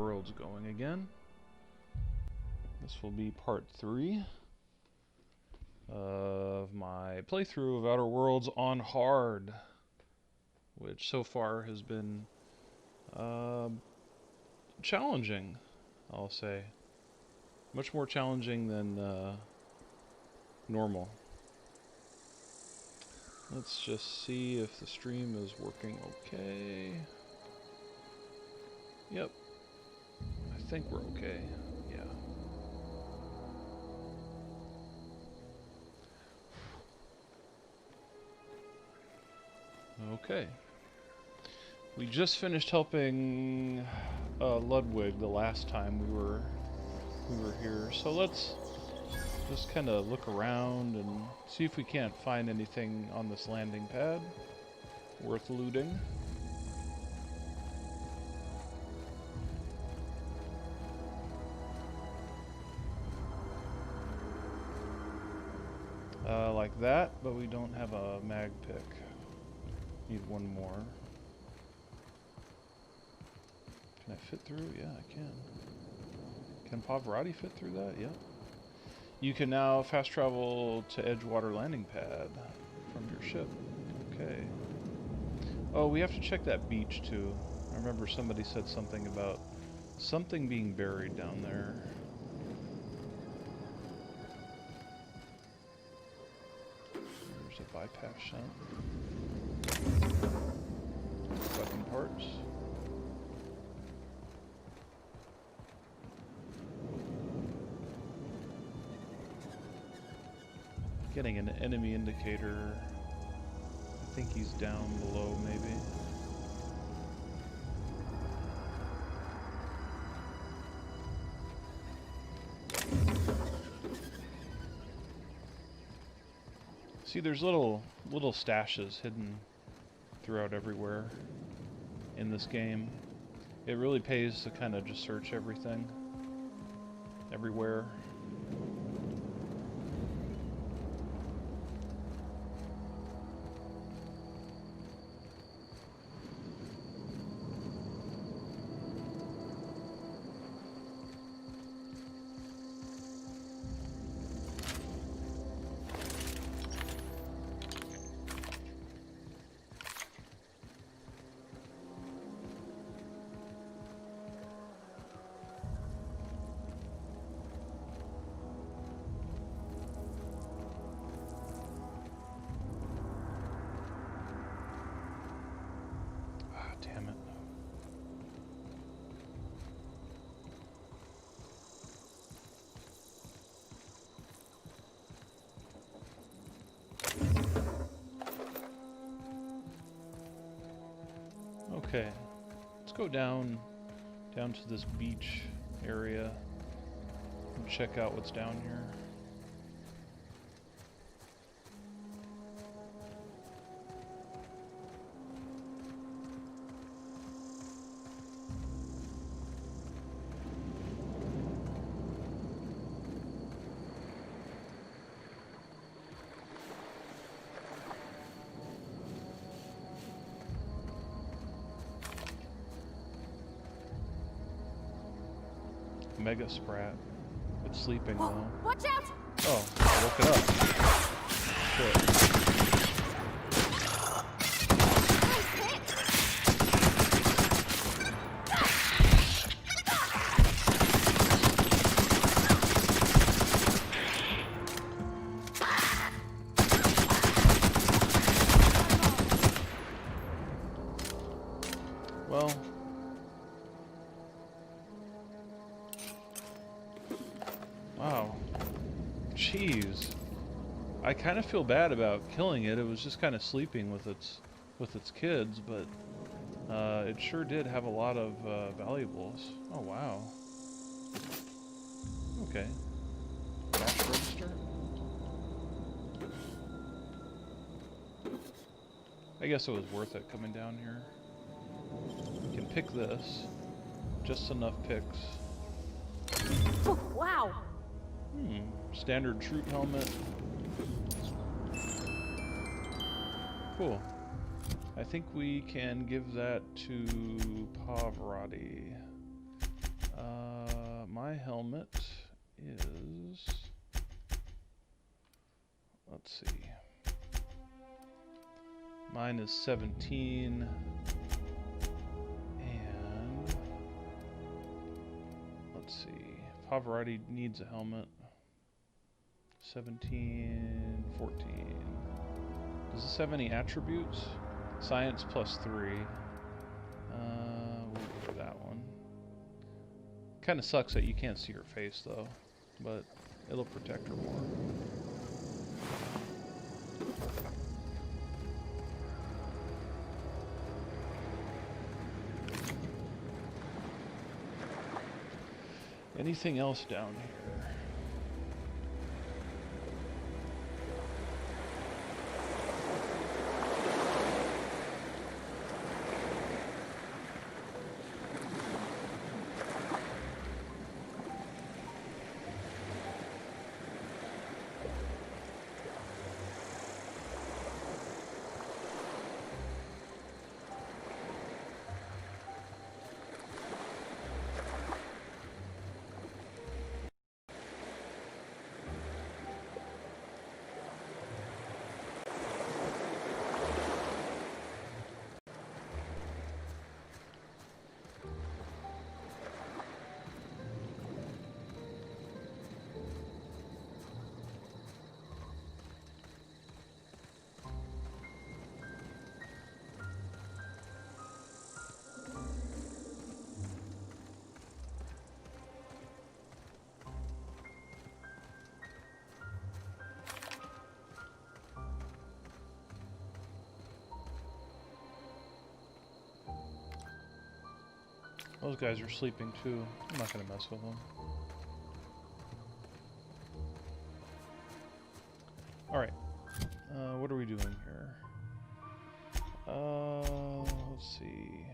Worlds going again. This will be part 3 of my playthrough of Outer Worlds on hard, which so far has been challenging, I'll say. Much more challenging than normal. Let's just see if the stream is working okay. Yep. I think we're okay. Yeah. Okay. We just finished helping Ludwig the last time we were here. So let's just kind of look around and see if we can't find anything on this landing pad worth looting. Like that, but we don't have a mag pick. Need one more. Can I fit through? Yeah, I can. Can Pavarotti fit through that? Yep. You can now fast travel to Edgewater landing pad from your ship. Okay. Oh, we have to check that beach too. I remember somebody said something about something being buried down there. There's a bypass shunt. Weapon parts. Getting an enemy indicator. I think he's down below, maybe. See, there's little stashes hidden throughout everywhere in this game. It really pays to kind of just search everything, everywhere. Damn it. Okay. Let's go down to this beach area and check out what's down here. Mega Sprat. It's sleeping though. Watch out! Oh, I woke it up. Shit. Well, wow. Jeez. I kind of feel bad about killing it. It was just kind of sleeping with its kids, but it sure did have a lot of valuables. Oh wow. Okay. Cash register. I guess it was worth it coming down here. We can pick this. Just enough picks. Oh, wow. Standard troop helmet. Cool. I think we can give that to Pavarotti. My helmet is, let's see, mine is 17, and let's see, Pavarotti needs a helmet. 17, 14. Does this have any attributes? Science +3. We'll go for that one. Kind of sucks that you can't see her face though, but it'll protect her more. Anything else down here? Those guys are sleeping too. I'm not gonna mess with them. Alright. What are we doing here? Let's see.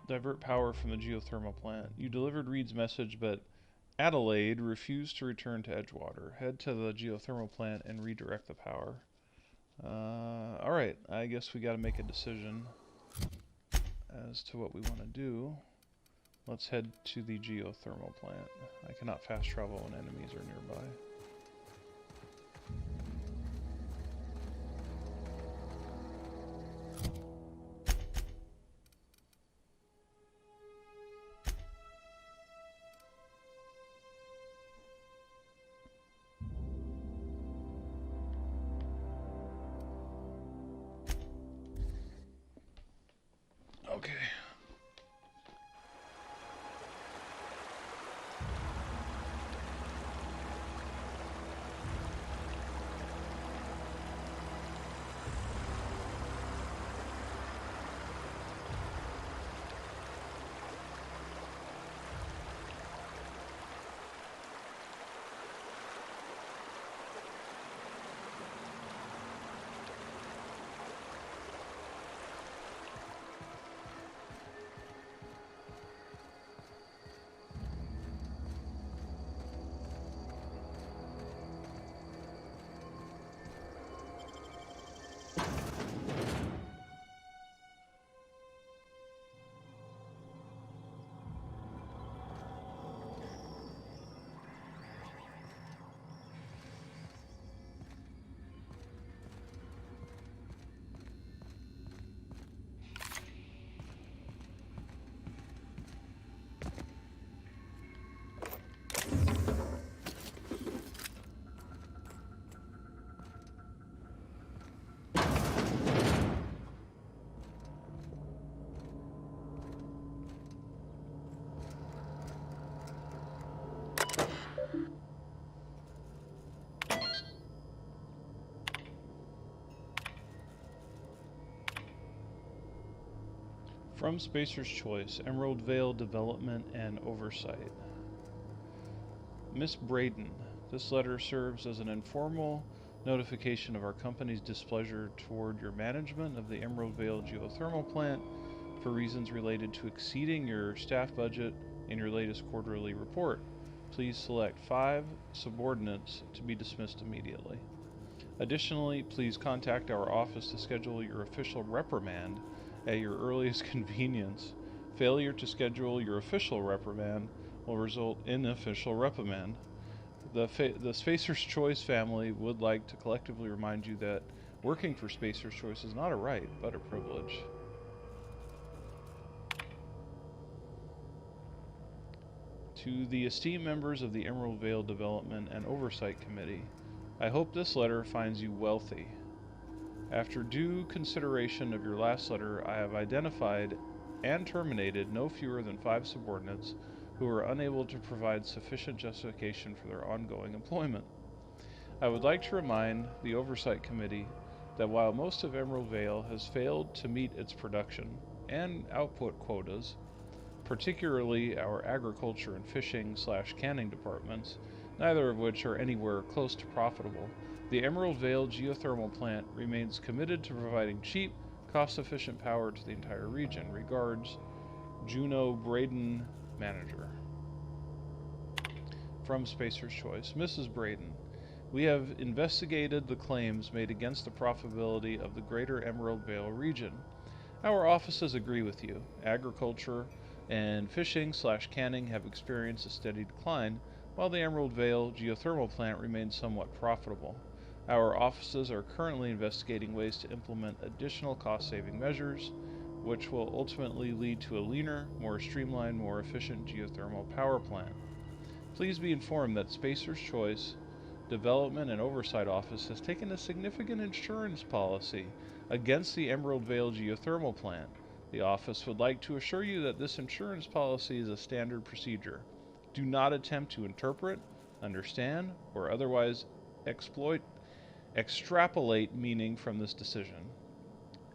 Divert power from the geothermal plant. You delivered Reed's message, but Adelaide refused to return to Edgewater. Head to the geothermal plant and redirect the power. Alright, I guess we gotta make a decision as to what we want to do. Let's head to the geothermal plant. I cannot fast travel when enemies are nearby. Okay. From Spacer's Choice, Emerald Vale Development and Oversight. Miss Braden, this letter serves as an informal notification of our company's displeasure toward your management of the Emerald Vale geothermal plant for reasons related to exceeding your staff budget in your latest quarterly report. Please select 5 subordinates to be dismissed immediately. Additionally, please contact our office to schedule your official reprimand at your earliest convenience. Failure to schedule your official reprimand will result in official reprimand. The Spacer's Choice family would like to collectively remind you that working for Spacer's Choice is not a right, but a privilege. To the esteemed members of the Emerald Vale Development and Oversight Committee, I hope this letter finds you wealthy. After due consideration of your last letter, I have identified and terminated no fewer than 5 subordinates who are unable to provide sufficient justification for their ongoing employment. I would like to remind the Oversight Committee that while most of Emerald Vale has failed to meet its production and output quotas, particularly our agriculture and fishing/canning departments, neither of which are anywhere close to profitable, the Emerald Vale geothermal plant remains committed to providing cheap, cost-efficient power to the entire region. Regards, Juno Braden, Manager. From Spacer's Choice. Mrs. Braden, we have investigated the claims made against the profitability of the greater Emerald Vale region. Our offices agree with you. Agriculture and fishing/canning have experienced a steady decline, while the Emerald Vale geothermal plant remains somewhat profitable. Our offices are currently investigating ways to implement additional cost-saving measures, which will ultimately lead to a leaner, more streamlined, more efficient geothermal power plant. Please be informed that Spacer's Choice Development and Oversight Office has taken a significant insurance policy against the Emerald Vale geothermal plant. The office would like to assure you that this insurance policy is a standard procedure. Do not attempt to interpret, understand, or otherwise extrapolate meaning from this decision.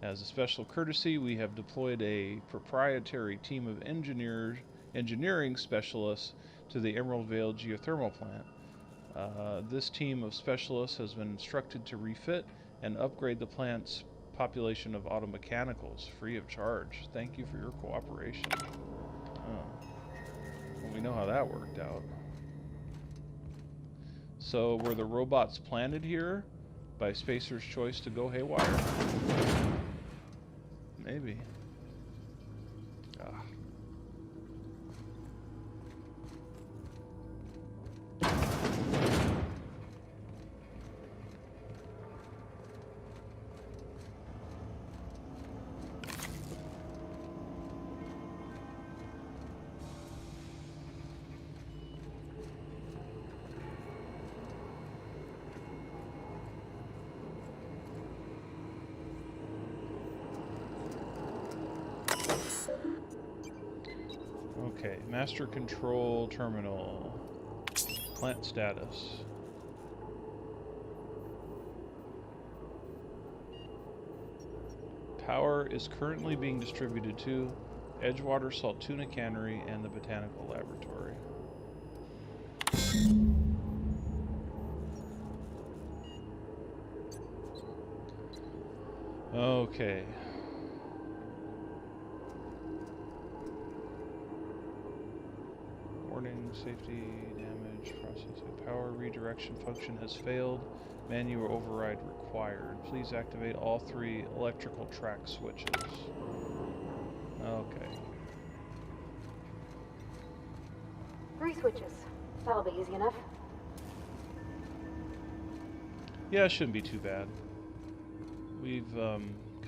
As a special courtesy, we have deployed a proprietary team of engineering specialists to the Emerald Vale geothermal plant. This team of specialists has been instructed to refit and upgrade the plant's population of automechanicals free of charge. Thank you for your cooperation. Oh. Well, we know how that worked out. So were the robots planted here by Spacer's Choice to go haywire? Maybe. Ah. Okay, Master Control Terminal. Plant status. Power is currently being distributed to Edgewater Saltuna Cannery and the Botanical Laboratory. Okay. Warning, safety, damage, processing, power redirection function has failed. Manual override required. Please activate all 3 electrical track switches. Okay. 3 switches. That'll be easy enough. Yeah, it shouldn't be too bad. We've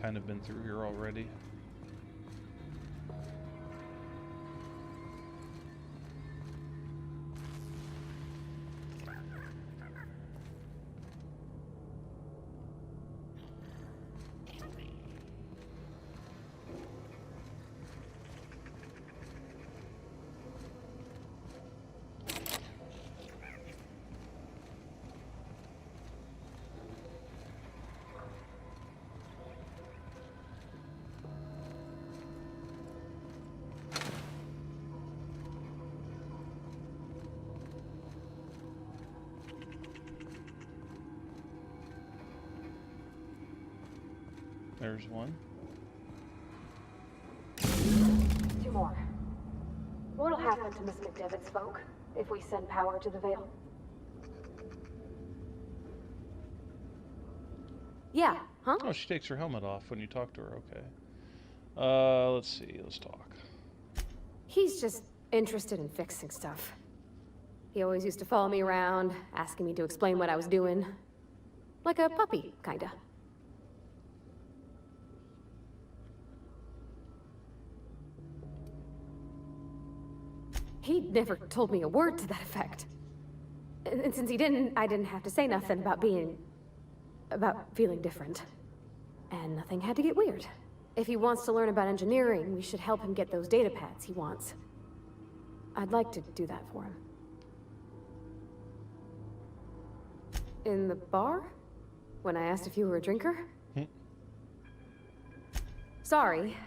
kind of been through here already. There's one. 2 more. What'll happen to Miss McDevitt's folk if we send power to the Vale? Yeah, huh? Oh, she takes her helmet off when you talk to her. Okay. Let's see. Let's talk. He's just interested in fixing stuff. He always used to follow me around, asking me to explain what I was doing. Like a puppy, kinda. He never told me a word to that effect. And since he didn't, I didn't have to say nothing about feeling different. And nothing had to get weird. If he wants to learn about engineering, we should help him get those data pads he wants. I'd like to do that for him. In the bar? When I asked if you were a drinker? Sorry.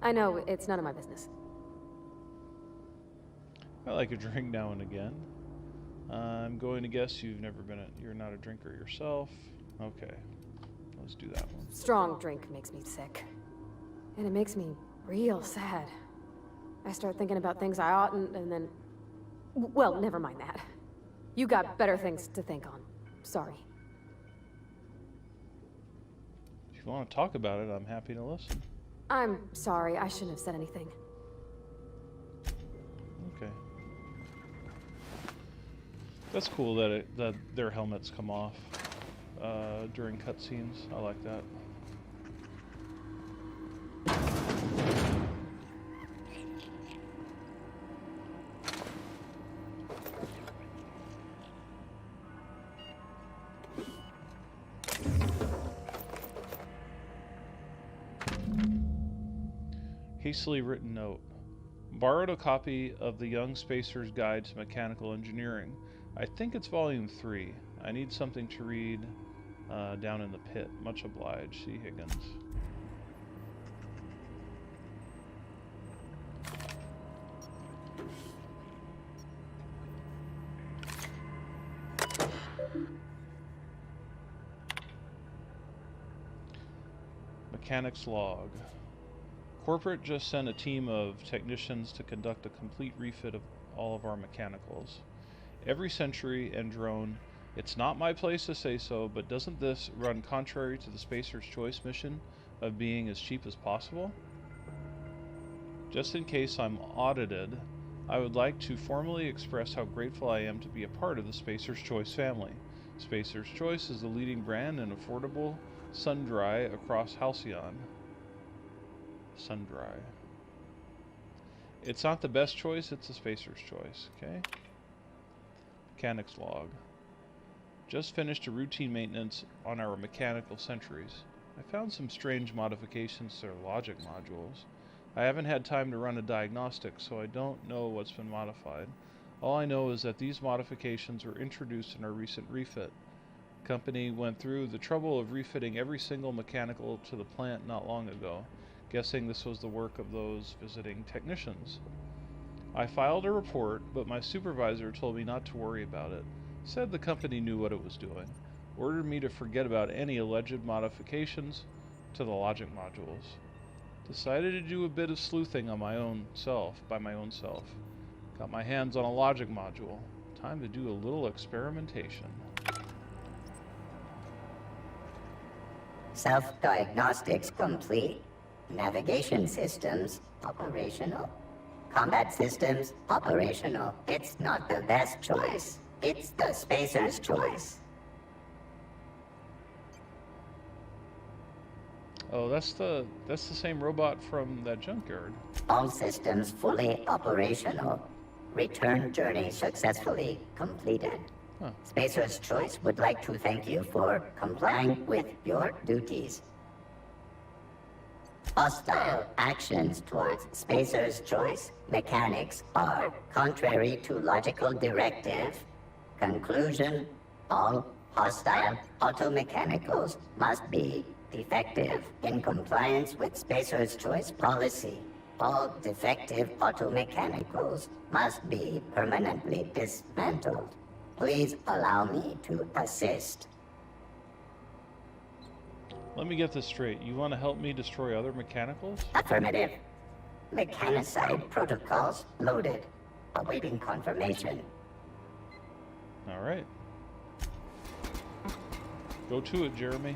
I know, it's none of my business. I like a drink now and again. I'm going to guess you're not a drinker yourself. Okay, let's do that one. Strong drink makes me sick. And it makes me real sad. I start thinking about things I oughtn't, and then... Well, never mind that. You got better things to think on. Sorry. If you want to talk about it, I'm happy to listen. I'm sorry, I shouldn't have said anything. Okay. That's cool that their helmets come off during cutscenes. I like that. Hastily written note. Borrowed a copy of The Young Spacer's Guide to Mechanical Engineering. I think it's volume 3. I need something to read down in the pit. Much obliged, C. Higgins. Mechanics log. Corporate just sent a team of technicians to conduct a complete refit of all of our mechanicals. Every Sentry and drone, it's not my place to say so, but doesn't this run contrary to the Spacer's Choice mission of being as cheap as possible? Just in case I'm audited, I would like to formally express how grateful I am to be a part of the Spacer's Choice family. Spacer's Choice is the leading brand in affordable sun-dry across Halcyon. Sun-dry. It's not the best choice, it's the Spacer's Choice, okay? Mechanics log. Just finished a routine maintenance on our mechanical sentries. I found some strange modifications to their logic modules. I haven't had time to run a diagnostic, so I don't know what's been modified. All I know is that these modifications were introduced in our recent refit. The company went through the trouble of refitting every single mechanical to the plant not long ago, guessing this was the work of those visiting technicians. I filed a report, but my supervisor told me not to worry about it, said the company knew what it was doing, ordered me to forget about any alleged modifications to the logic modules. Decided to do a bit of sleuthing on my own self. Got my hands on a logic module. Time to do a little experimentation. Self-diagnostics complete. Navigation systems operational. Combat systems operational. It's not the best choice. It's the Spacer's Choice. Oh, that's the same robot from that junkyard. All systems fully operational. Return journey successfully completed. Huh. Spacer's Choice would like to thank you for complying with your duties. Hostile actions towards Spacer's Choice mechanics are contrary to logical directive. Conclusion: all hostile automechanicals must be defective in compliance with Spacer's Choice policy. All defective automechanicals must be permanently dismantled. Please allow me to assist. Let me get this straight. You want to help me destroy other mechanicals? Affirmative. Mechanicide protocols loaded. Awaiting confirmation. All right. Go to it, Jeremy.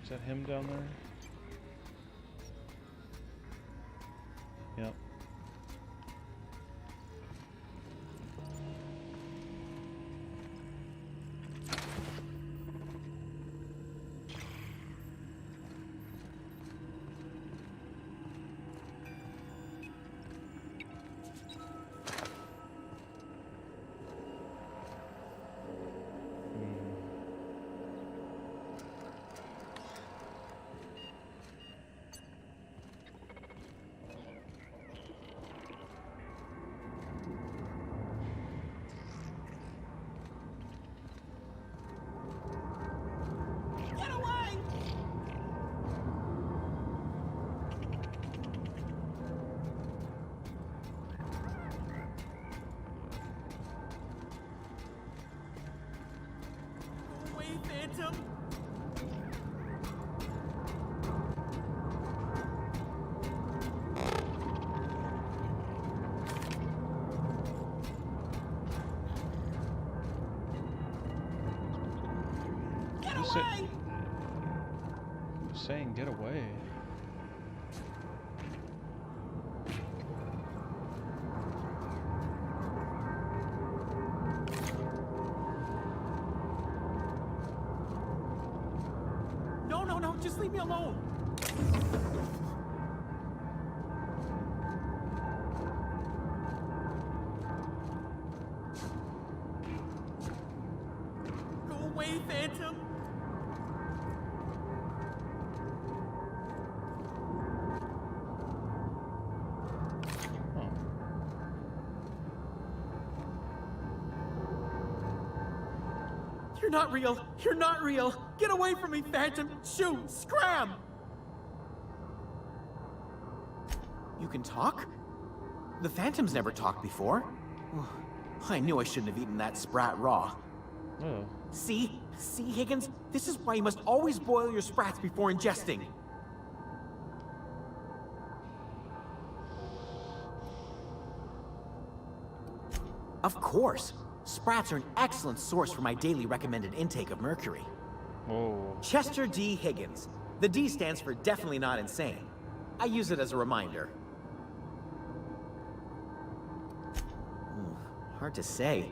Is that him down there? Yep. Phantom? Who's saying get away? No, just leave me alone. Go away, Phantom. Oh. You're not real. You're not real. Get away from me, Phantom. Shoot, scram. You can talk? The Phantom's never talked before. I knew I shouldn't have eaten that sprat raw. Oh. See, Higgins? This is why you must always boil your sprats before ingesting. Of course. Sprats are an excellent source for my daily recommended intake of mercury. Oh. Chester D. Higgins. The D stands for definitely not insane. I use it as a reminder. Hard to say.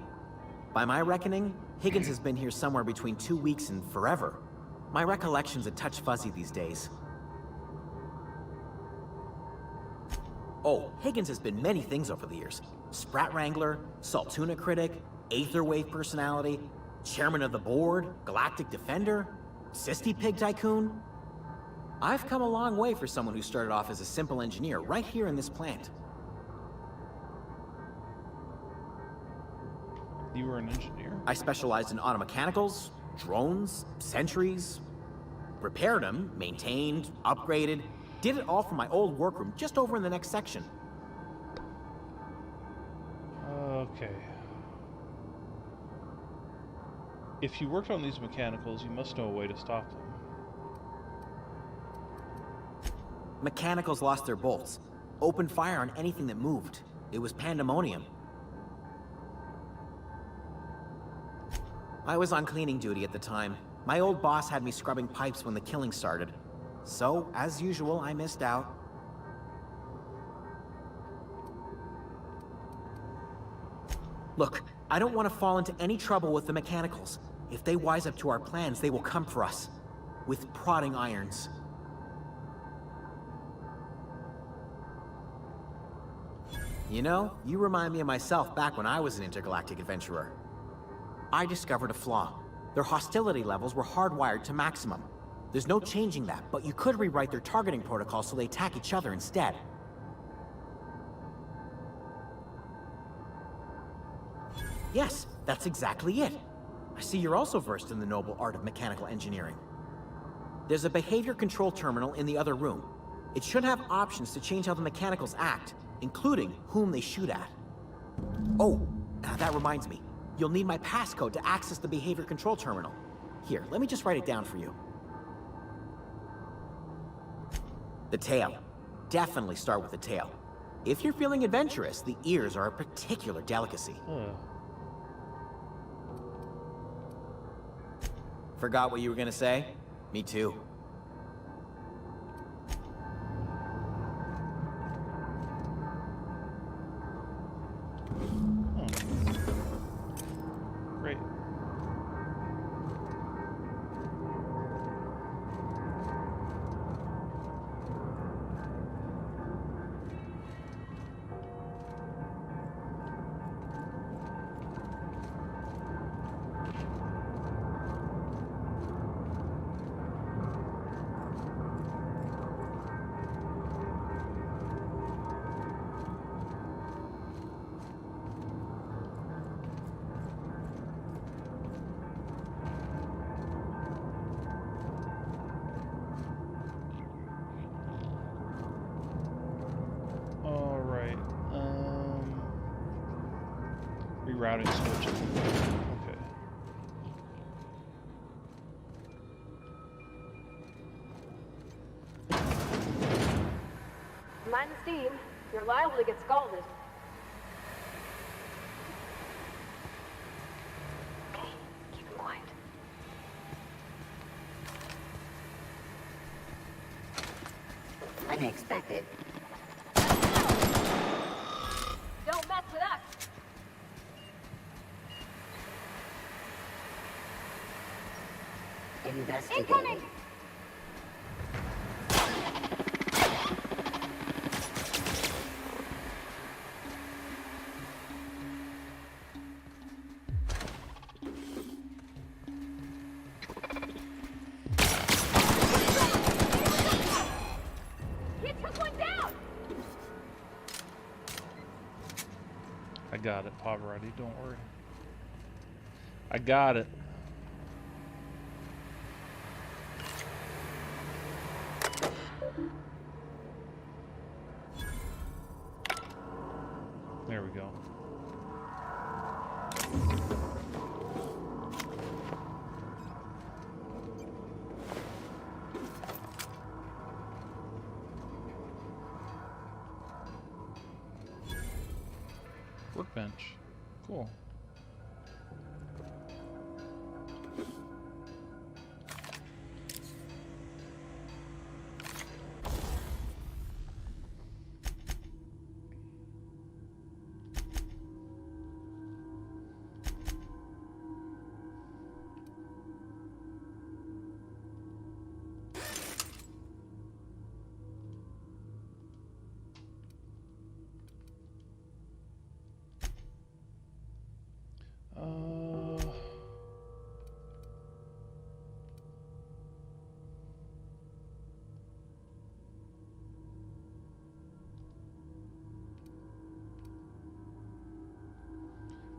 By my reckoning, Higgins has been here somewhere between 2 weeks and forever. My recollection's a touch fuzzy these days. Oh, Higgins has been many things over the years. Sprat Wrangler, Saltuna Critic, Aetherwave Personality, Chairman of the Board, Galactic Defender, Sisty Pig Tycoon. I've come a long way for someone who started off as a simple engineer right here in this plant. You were an engineer? I specialized in automechanicals, drones, sentries, repaired them, maintained, upgraded, did it all from my old workroom just over in the next section. Okay. If you worked on these mechanicals, you must know a way to stop them. Mechanicals lost their bolts. Opened fire on anything that moved. It was pandemonium. I was on cleaning duty at the time. My old boss had me scrubbing pipes when the killing started. So, as usual, I missed out. Look, I don't want to fall into any trouble with the mechanicals. If they wise up to our plans, they will come for us. With prodding irons. You know, you remind me of myself back when I was an intergalactic adventurer. I discovered a flaw. Their hostility levels were hardwired to maximum. There's no changing that, but you could rewrite their targeting protocol so they attack each other instead. Yes, that's exactly it. I see you're also versed in the noble art of mechanical engineering. There's a behavior control terminal in the other room. It should have options to change how the mechanicals act, including whom they shoot at. Oh, that reminds me. You'll need my passcode to access the behavior control terminal. Here, let me just write it down for you. The tail. Definitely start with the tail. If you're feeling adventurous, the ears are a particular delicacy. Forgot what you were gonna say? Me too. routing switch. Okay. Mind the steam. You're liable to get scalded. Okay, keep it quiet. Unexpected. Don't mess with us. Investigating. Incoming! He took one down! I got it, Pavarotti, don't worry. I got it. There we go. Workbench. Cool.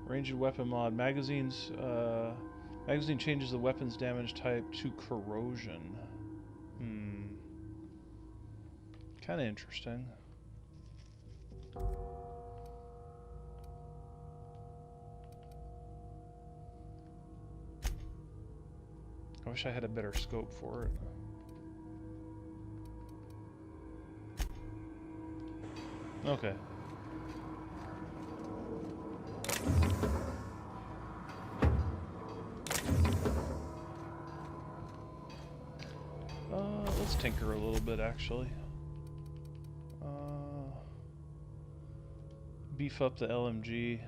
Ranged weapon mod. Magazine changes the weapon's damage type to corrosion. Kind of interesting. I wish I had a better scope for it. Okay. Let's tinker a little bit, actually. Beef up the LMG.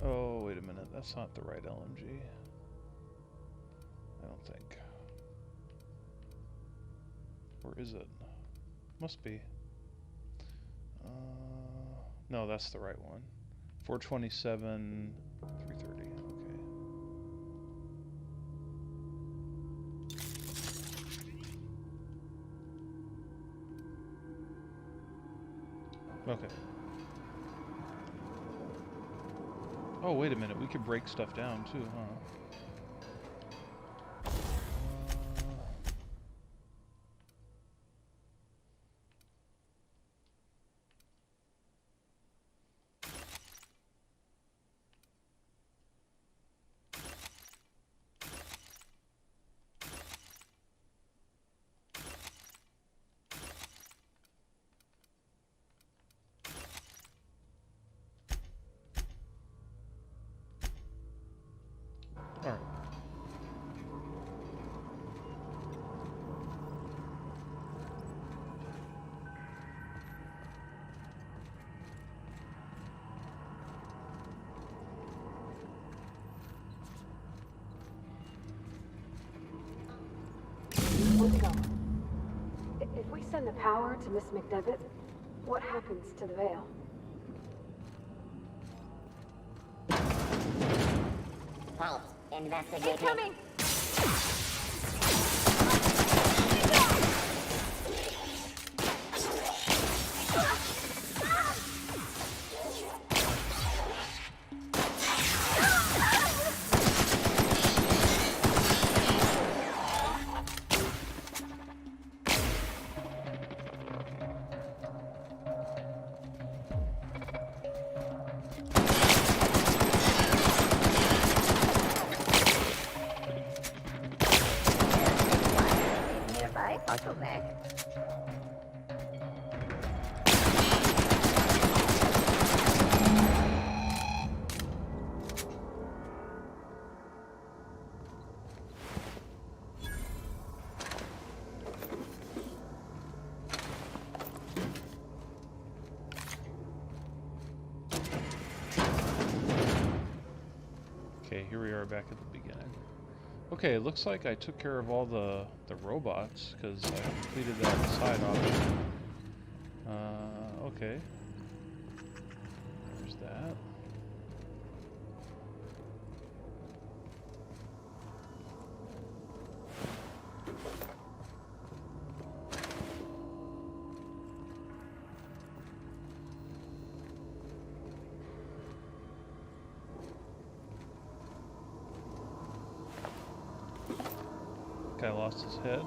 Oh, wait a minute. That's not the right LMG. I don't think. Or is it? Must be. No, that's the right one. 427, 330. Okay. Okay. Oh, wait a minute. We could break stuff down too, huh? Alright. Let's go. If we send the power to Miss McDevitt, what happens to the veil? Pulse. Investigating. Incoming! auto back. Okay, here we are back at the beginning. Okay, it looks like I took care of all the robots, because I completed that side option. Okay. There's that. Guy lost his head.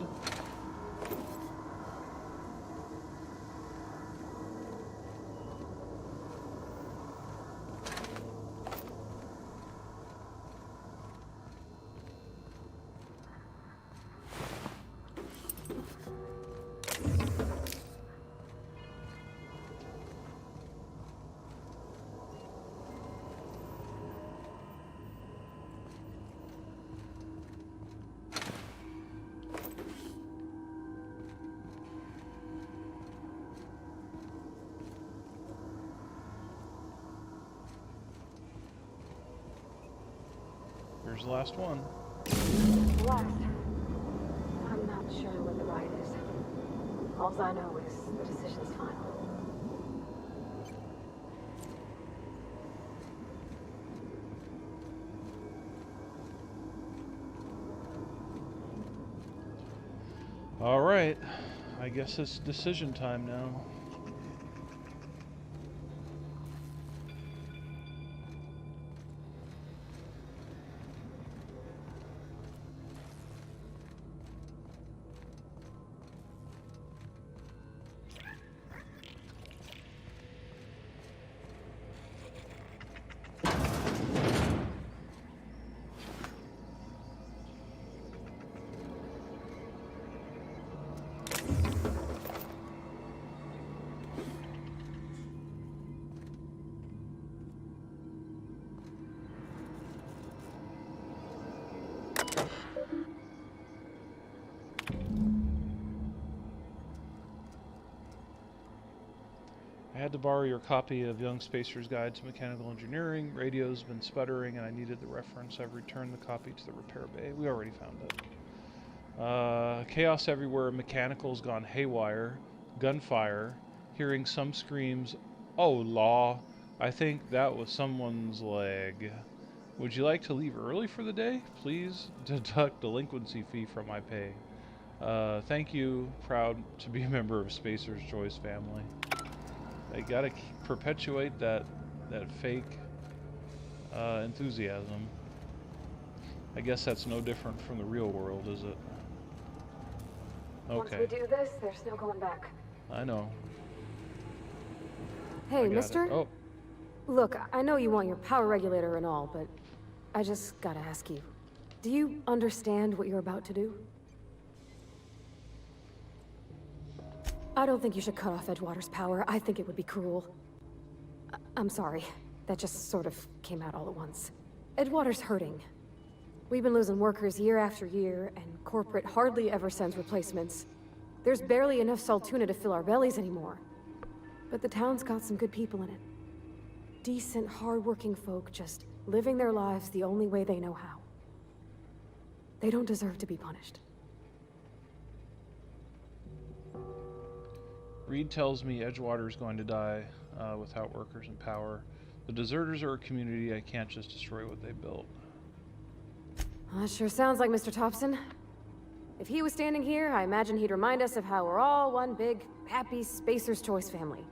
Here's the last one. Last. I'm not sure what the right is. All I know is the decision's final. All right. I guess it's decision time now. I had to borrow your copy of Young Spacer's Guide to Mechanical Engineering. Radio's been sputtering and I needed the reference. I've returned the copy to the repair bay. We already found it. Chaos everywhere. Mechanical's gone haywire. Gunfire. Hearing some screams. Oh, law. I think that was someone's leg. Would you like to leave early for the day? Please deduct delinquency fee from my pay. Thank you. Proud to be a member of Spacer's Choice family. They gotta perpetuate that fake enthusiasm. I guess that's no different from the real world, is it? Okay. Once we do this, there's no going back. I know. Hey, I got mister? it. Oh, Look, I know you want your power regulator and all, but I just gotta ask you. Do you understand what you're about to do? I don't think you should cut off Edgewater's power. I think it would be cruel. I'm sorry. That just sort of came out all at once. Edgewater's hurting. We've been losing workers year after year, and corporate hardly ever sends replacements. There's barely enough Saltuna to fill our bellies anymore. But the town's got some good people in it. Decent, hard-working folk just living their lives the only way they know how. They don't deserve to be punished. Reed tells me Edgewater is going to die without workers and power. The deserters are a community. I can't just destroy what they built. Well, that sure sounds like Mr. Thompson. If he was standing here, I imagine he'd remind us of how we're all one big, happy Spacer's Choice family.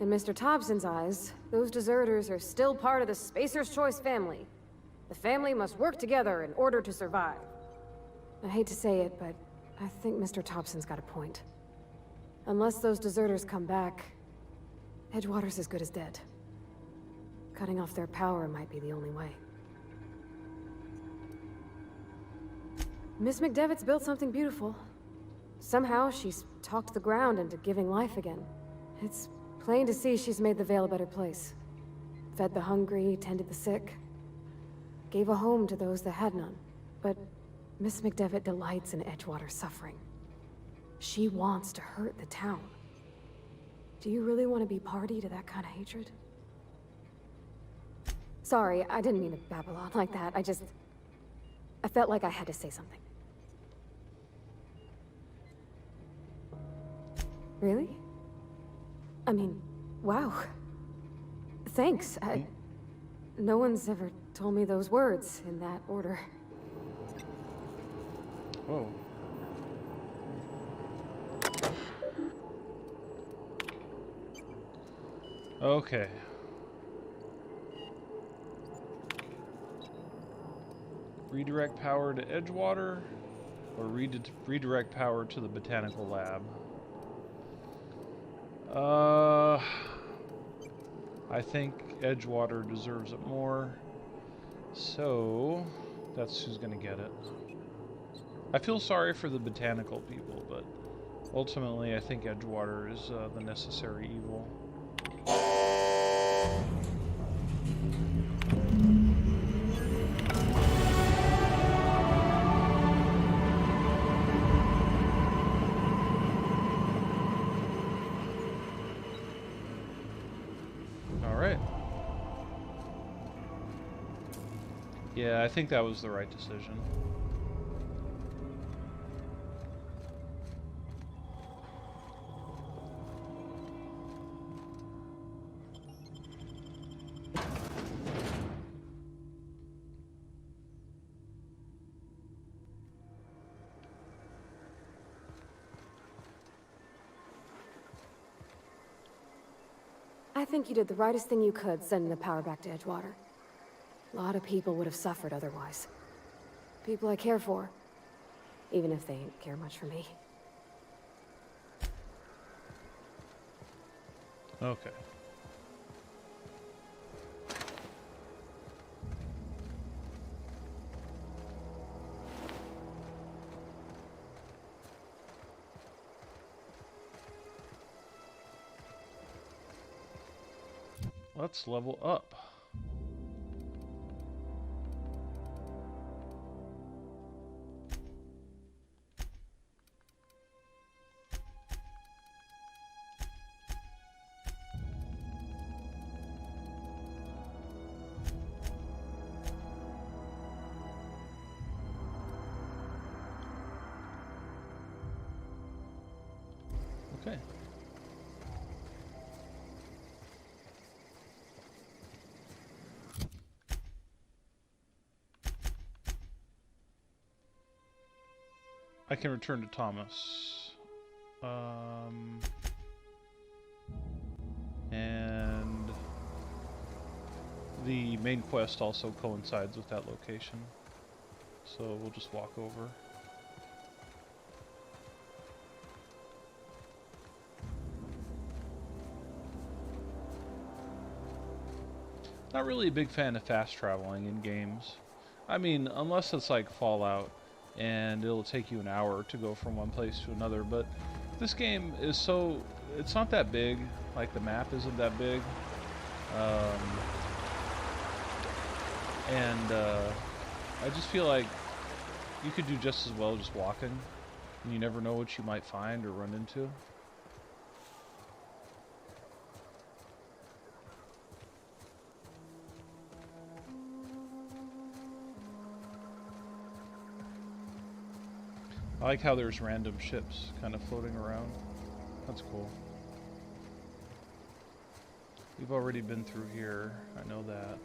In Mr. Thompson's eyes, those deserters are still part of the Spacer's Choice family. The family must work together in order to survive. I hate to say it, but I think Mr. Thompson's got a point. Unless those deserters come back, Edgewater's as good as dead. Cutting off their power might be the only way. Miss McDevitt's built something beautiful. Somehow, she's talked the ground into giving life again. It's plain to see she's made the Vale a better place. Fed the hungry, tended the sick. Gave a home to those that had none. But Miss McDevitt delights in Edgewater's suffering. She wants to hurt the town. Do you really want to be party to that kind of hatred? Sorry, I didn't mean to babble on like that. I felt like I had to say something. Really? I mean, wow. Thanks. No one's ever told me those words in that order. Whoa. Okay. Redirect power to Edgewater, or redirect power to the botanical lab. I think Edgewater deserves it more, so that's who's gonna get it. I feel sorry for the botanical people, but ultimately I think Edgewater is the necessary evil. Yeah, I think that was the right decision. I think you did the rightest thing you could, sending the power back to Edgewater. A lot of people would have suffered otherwise. People I care for, even if they ain't care much for me. Okay. Let's level up. Okay. I can return to Thomas. And the main quest also coincides with that location. So we'll just walk over. Not really a big fan of fast traveling in games. I mean, unless it's like Fallout and it'll take you an hour to go from one place to another, but this game is so, it's not that big, like the map isn't that big, and I just feel like you could do just as well just walking, and you never know what you might find or run into. I like how there's random ships kind of floating around. That's cool. We've already been through here, I know that.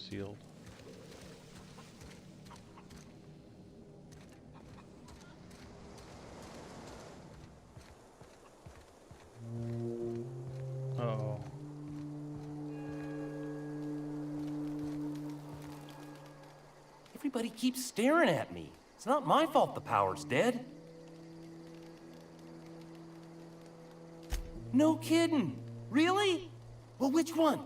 sealed. Uh-oh. Everybody keeps staring at me. It's not my fault the power's dead. No kidding. Really? Well, which one?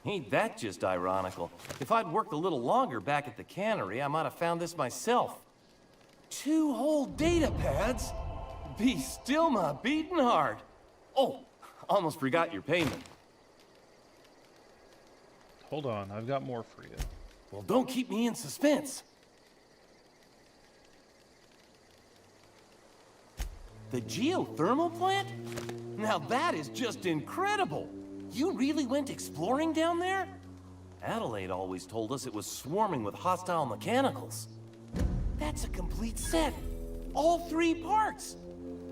Ain't that just ironical? If I'd worked a little longer back at the cannery, I might have found this myself. 2 whole data pads? Be still my beating heart. Oh, almost forgot your payment. Hold on, I've got more for you. Well, don't keep me in suspense. The geothermal plant? Now that is just incredible! You really went exploring down there? Adelaide always told us it was swarming with hostile mechanicals. That's a complete set. All 3 parts.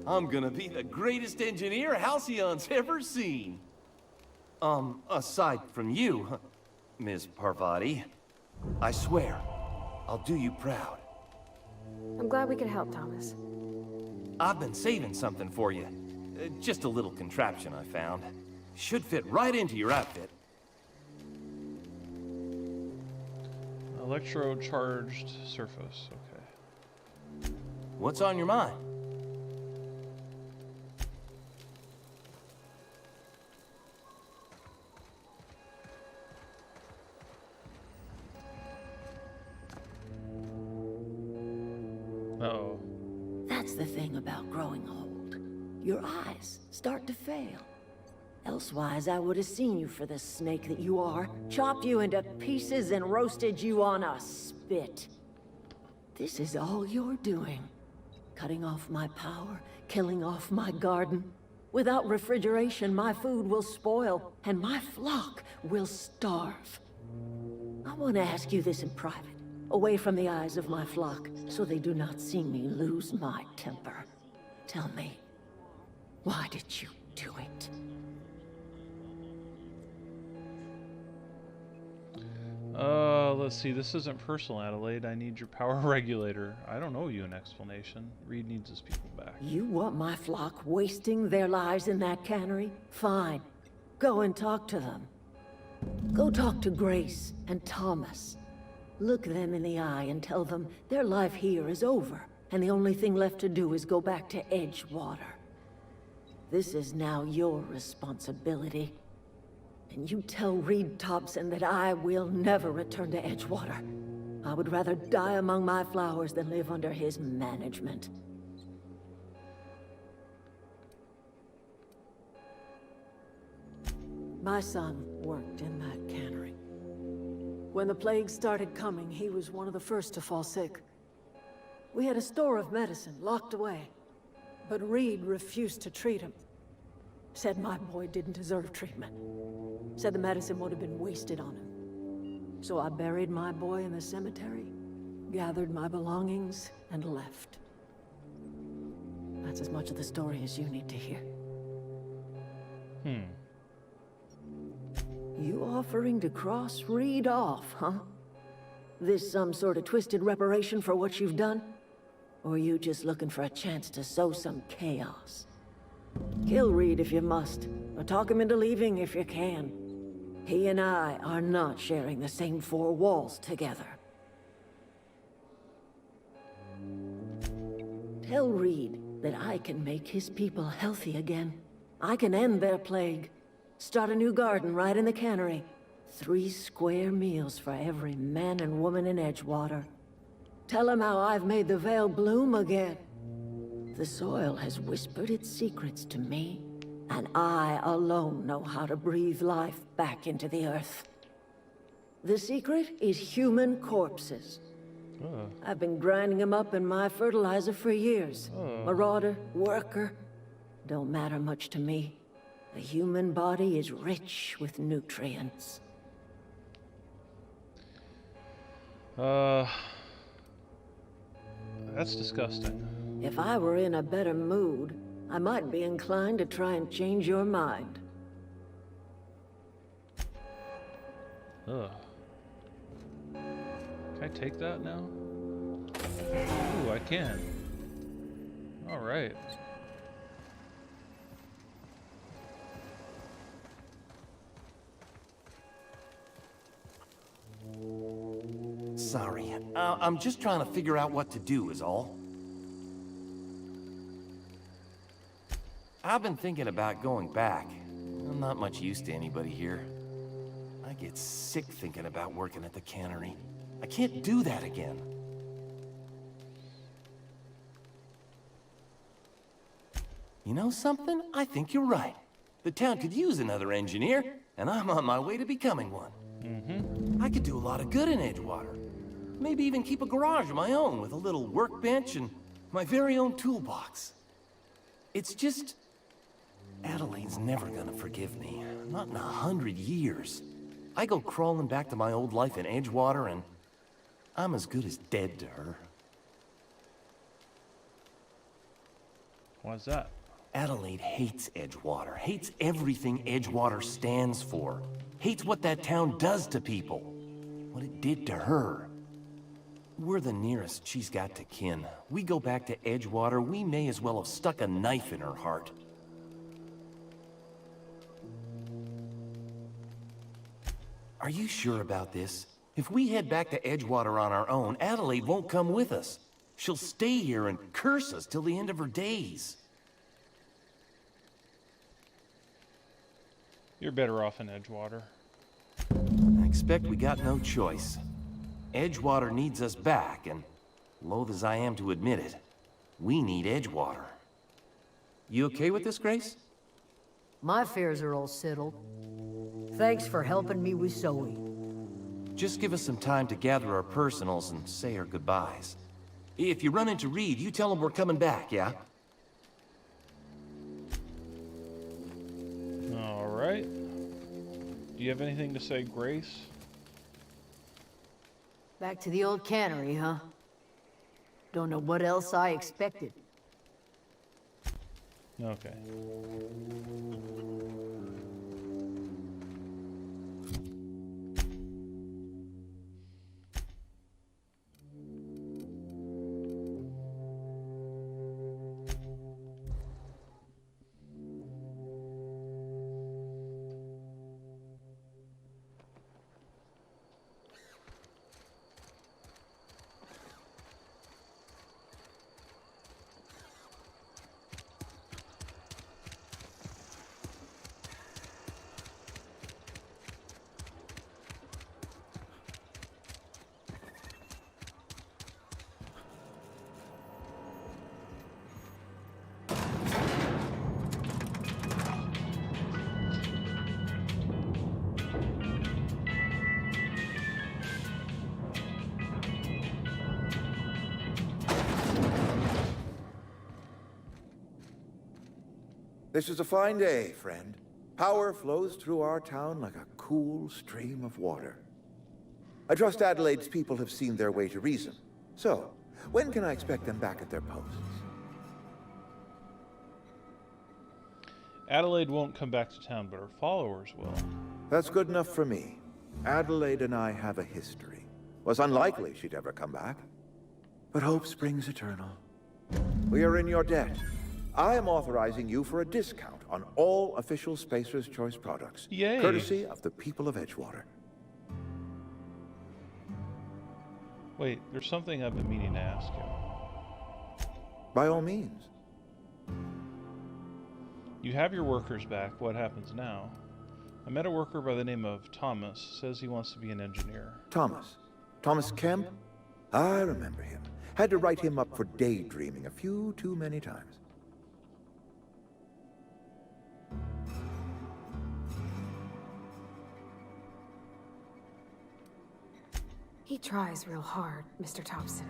I'm gonna be the greatest engineer Halcyon's ever seen. Aside from you, Ms. Parvati. I swear, I'll do you proud. I'm glad we could help, Thomas. I've been saving something for you. Just a little contraption I found. Should fit right into your outfit. Electro-charged surface, okay. What's on your mind? Uh-oh. That's the thing about growing old. Your eyes start to fail. Elsewise, I would have seen you for the snake that you are, chopped you into pieces and roasted you on a spit. This is all you're doing. Cutting off my power, killing off my garden. Without refrigeration, my food will spoil, and my flock will starve. I want to ask you this in private, away from the eyes of my flock, so they do not see me lose my temper. Tell me, why did you do it? Let's see, this isn't personal, Adelaide. I need your power regulator. I don't owe you an explanation. Reed needs his people back. You want my flock wasting their lives in that cannery? Fine. Go and talk to them. Go talk to Grace and Thomas. Look them in the eye and tell them their life here is over, and the only thing left to do is go back to Edgewater. This is now your responsibility. And you tell Reed Thompson that I will never return to Edgewater. I would rather die among my flowers than live under his management. My son worked in that cannery. When the plague started coming, he was one of the first to fall sick. We had a store of medicine locked away, but Reed refused to treat him. Said my boy didn't deserve treatment. Said the medicine would have been wasted on him. So I buried my boy in the cemetery, gathered my belongings, and left. That's as much of the story as you need to hear. You offering to cross Reed off, huh? This some sort of twisted reparation for what you've done? Or you just looking for a chance to sow some chaos? Kill Reed if you must, or talk him into leaving if you can. He and I are not sharing the same 4 walls together. Tell Reed that I can make his people healthy again. I can end their plague. Start a new garden right in the cannery. 3 square meals for every man and woman in Edgewater. Tell him how I've made the Vale bloom again. The soil has whispered its secrets to me, and I alone know how to breathe life back into the earth. The secret is human corpses. I've been grinding them up in my fertilizer for years. Marauder, worker, don't matter much to me. The human body is rich with nutrients. That's disgusting. If I were in a better mood, I might be inclined to try and change your mind. Ugh. Can I take that now? Ooh, I can. Alright. Sorry, I'm just trying to figure out what to do is all. I've been thinking about going back. I'm not much use to anybody here. I get sick thinking about working at the cannery. I can't do that again. You know something? I think you're right. The town could use another engineer, and I'm on my way to becoming one. I could do a lot of good in Edgewater. Maybe even keep a garage of my own with a little workbench and my very own toolbox. It's just... Adelaide's never gonna forgive me. Not in 100 years. I go crawling back to my old life in Edgewater and I'm as good as dead to her. Why's that? Adelaide hates Edgewater, hates everything Edgewater stands for, hates what that town does to people, what it did to her. We're the nearest she's got to kin. We go back to Edgewater, we may as well have stuck a knife in her heart. Are you sure about this? If we head back to Edgewater on our own, Adelaide won't come with us. She'll stay here and curse us till the end of her days. You're better off in Edgewater. I expect we got no choice. Edgewater needs us back, and loath as I am to admit it, we need Edgewater. You okay with this, Grace? My affairs are all settled. Thanks for helping me with Zoe. Just give us some time to gather our personals and say our goodbyes. If you run into Reed, you tell him we're coming back, yeah? Alright. Do you have anything to say, Grace? Back to the old cannery, huh? Don't know what else I expected. Okay. This is a fine day, friend. Power flows through our town like a cool stream of water. I trust Adelaide's people have seen their way to reason. So, when can I expect them back at their posts? Adelaide won't come back to town, but her followers will. That's good enough for me. Adelaide and I have a history. Was unlikely she'd ever come back. But hope springs eternal. We are in your debt. I am authorizing you for a discount on all official Spacer's Choice products. Yay. Courtesy of the people of Edgewater. Wait, there's something I've been meaning to ask you. By all means. You have your workers back. What happens now? I met a worker by the name of Thomas. Says he wants to be an engineer. Thomas. Thomas Kemp? I remember him. Had to write him up for daydreaming a few too many times. He tries real hard, Mr. Thompson.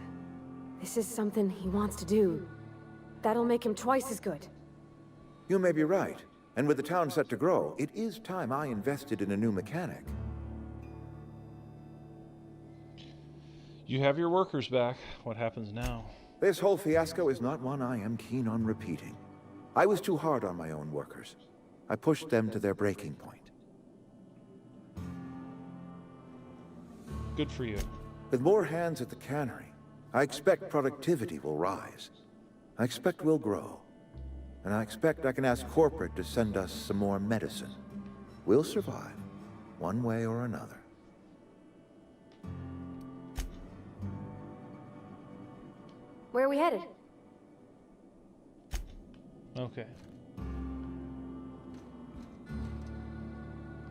This is something he wants to do. That'll make him twice as good. You may be right. And with the town set to grow, it is time I invested in a new mechanic. You have your workers back. What happens now? This whole fiasco is not one I am keen on repeating. I was too hard on my own workers. I pushed them to their breaking point. Good for you. With more hands at the cannery, I expect productivity will rise. I expect we'll grow. And I expect I can ask corporate to send us some more medicine. We'll survive, one way or another. Where are we headed? Okay.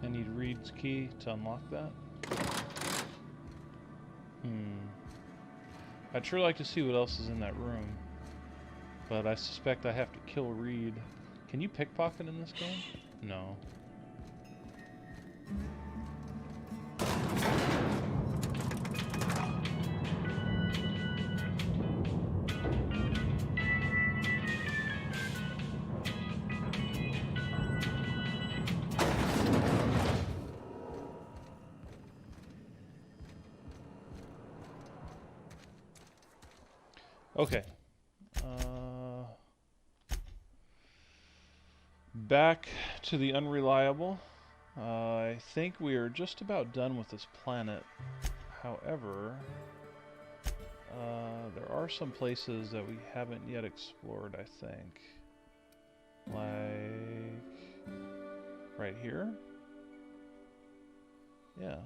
I need Reed's key to unlock that. I'd sure like to see what else is in that room. But I suspect I have to kill Reed. Can you pickpocket in this game? No. Okay. Back to the Unreliable. I think we are just about done with this planet. However, there are some places that we haven't yet explored, I think. Like right here? Yeah.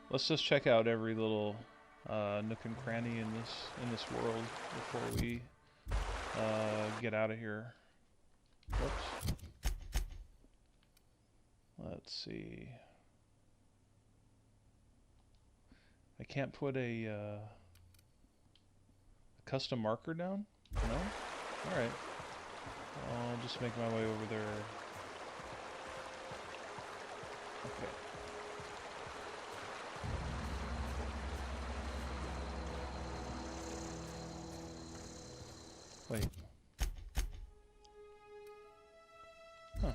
Let's just check out every little nook and cranny in this world before we get out of here. Whoops. Let's see. I can't put a custom marker down? No? Alright. I'll just make my way over there. Okay. Wait. Huh.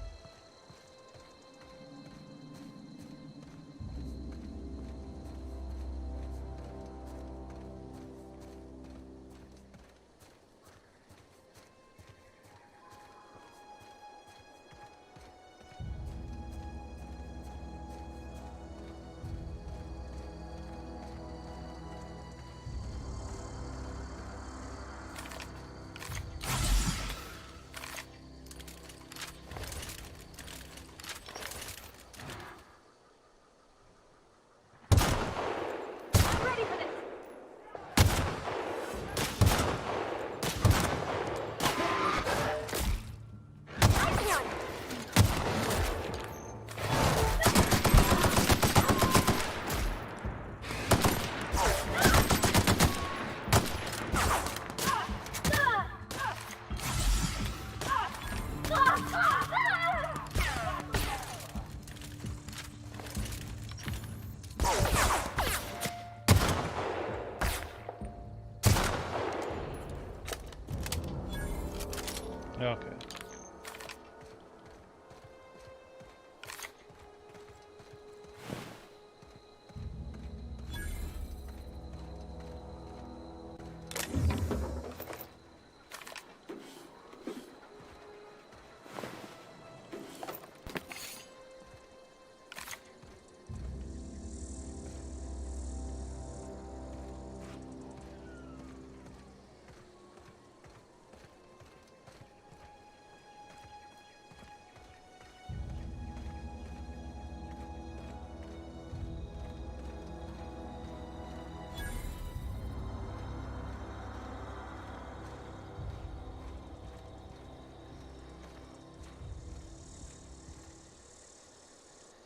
Okay.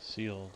Sealed.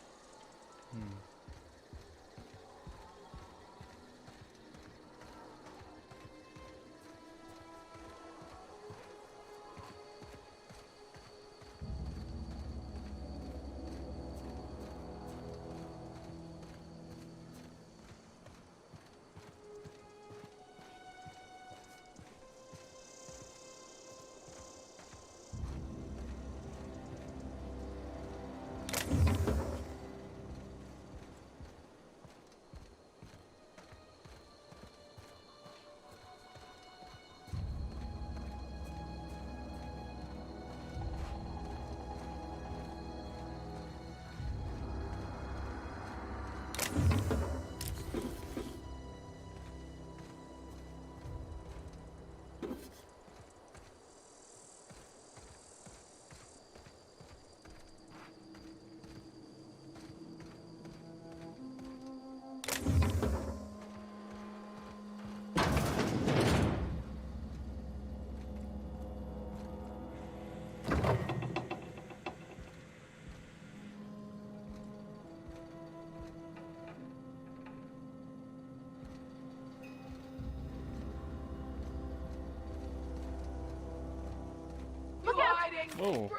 Whoa.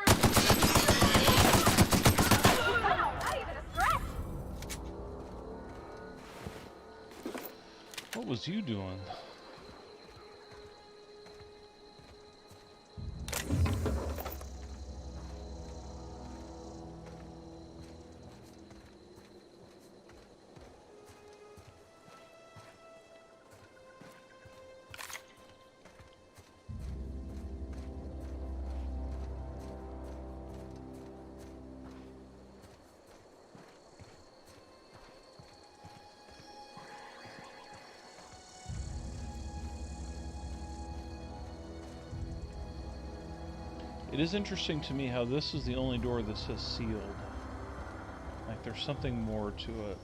What was you doing? It is interesting to me how this is the only door that says sealed. Like there's something more to it.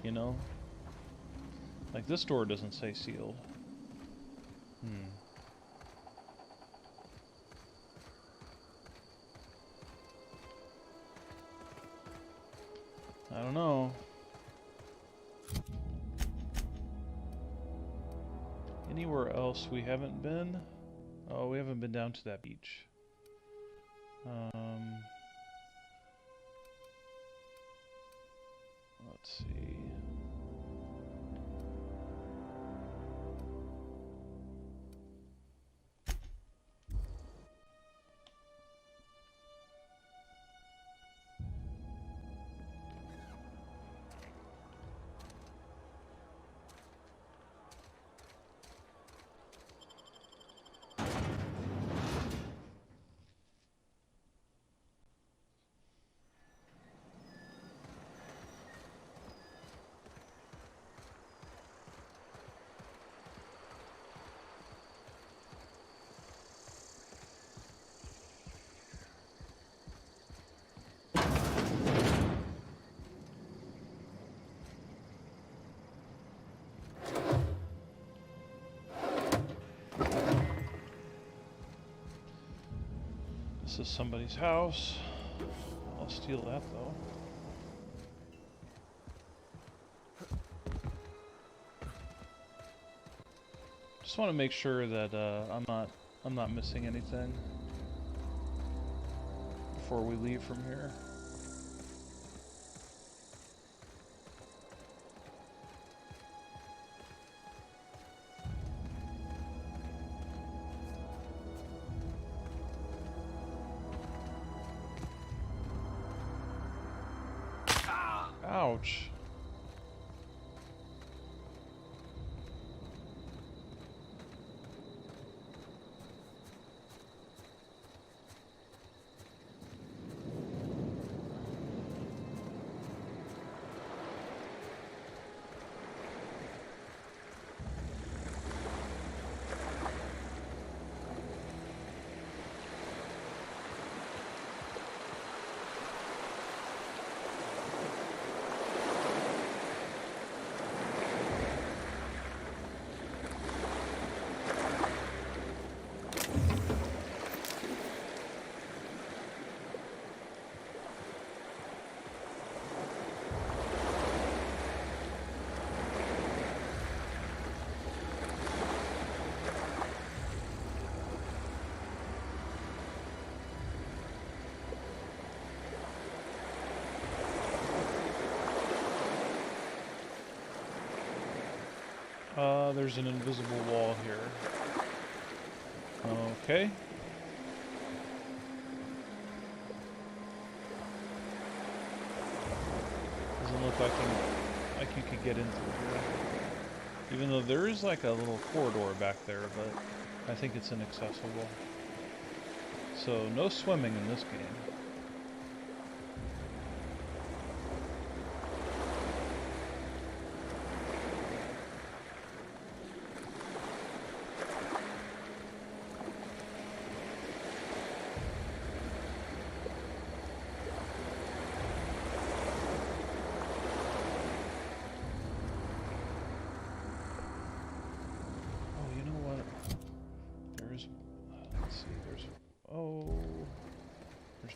You know? Like this door doesn't say sealed. I don't know. Anywhere else we haven't been? Oh, we haven't been down to that beach. Let's see. This is somebody's house. I'll steal that though. Just want to make sure that I'm not missing anything before we leave from here. Ouch. There's an invisible wall here. Okay. Doesn't look like you could get into here. Even though there is like a little corridor back there, but I think it's inaccessible. So no swimming in this game.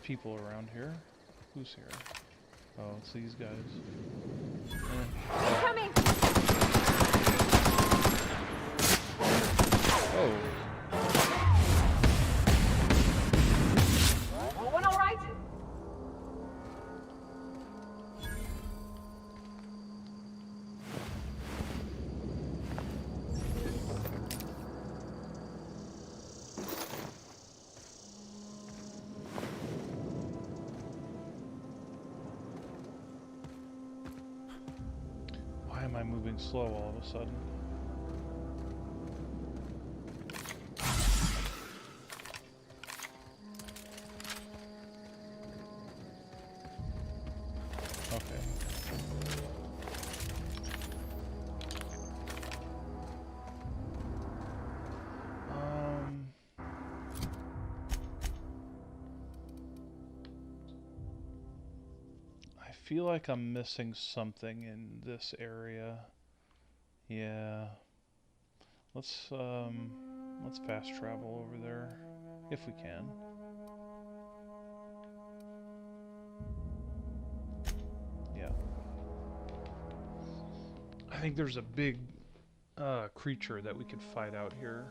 People around here. Who's here? Oh, it's these guys. Coming. Oh. am I moving slow all of a sudden? Okay. I feel like I'm missing something in this area. Yeah. Let's fast travel over there if we can. Yeah. I think there's a big creature that we could fight out here.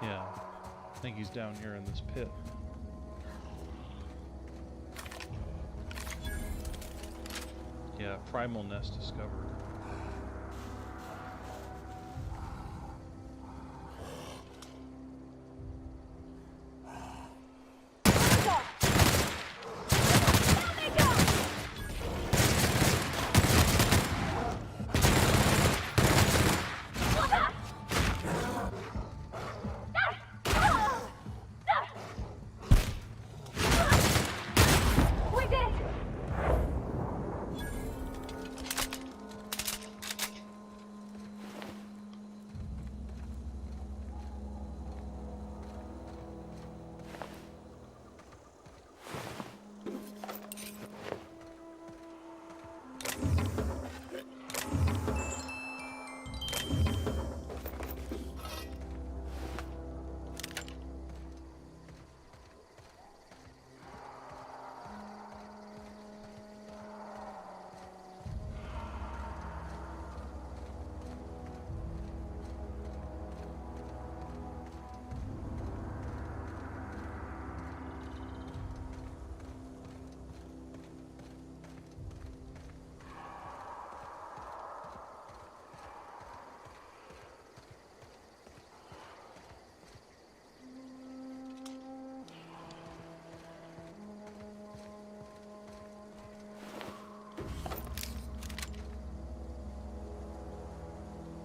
Yeah, I think he's down here in this pit. Yeah, primal nest discovered.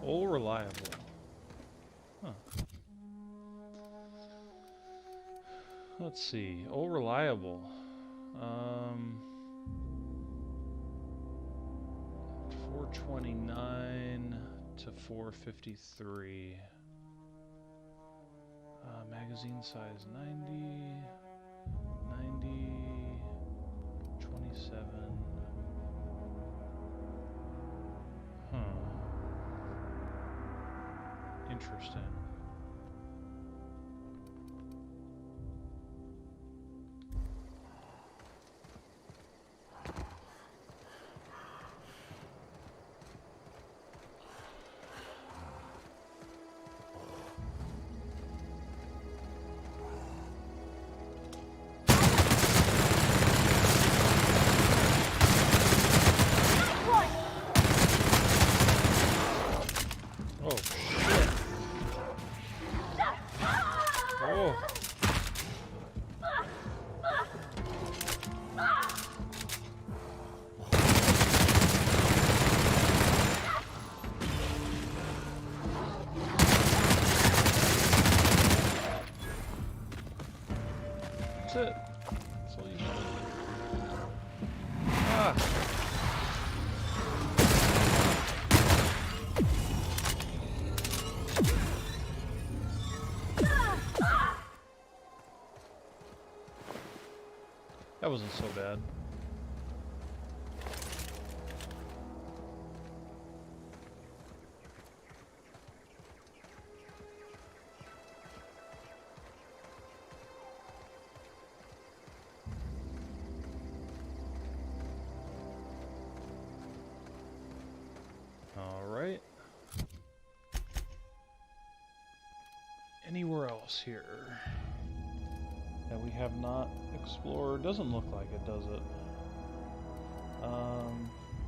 All reliable. Huh. Let's see. All reliable. 429 to 453. Magazine size 90, 27. Huh. Interesting. Oh, shit. Oh. That's it. That's all you need. Ah. That wasn't so bad. All right. Anywhere else here that we have not explored? Doesn't look like it, does it?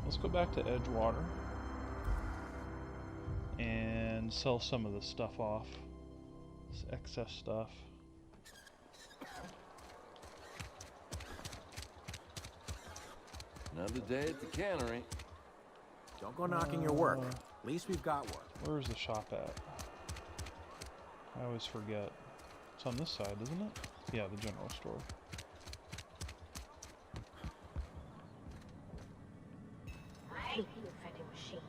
Let's go back to Edgewater. and sell some of the stuff off. This excess stuff. Another day at the cannery. Don't go knocking your work. At least we've got work. Where's the shop at? I always forget. It's on this side, isn't it? Yeah, the general store. I hate the vending machine.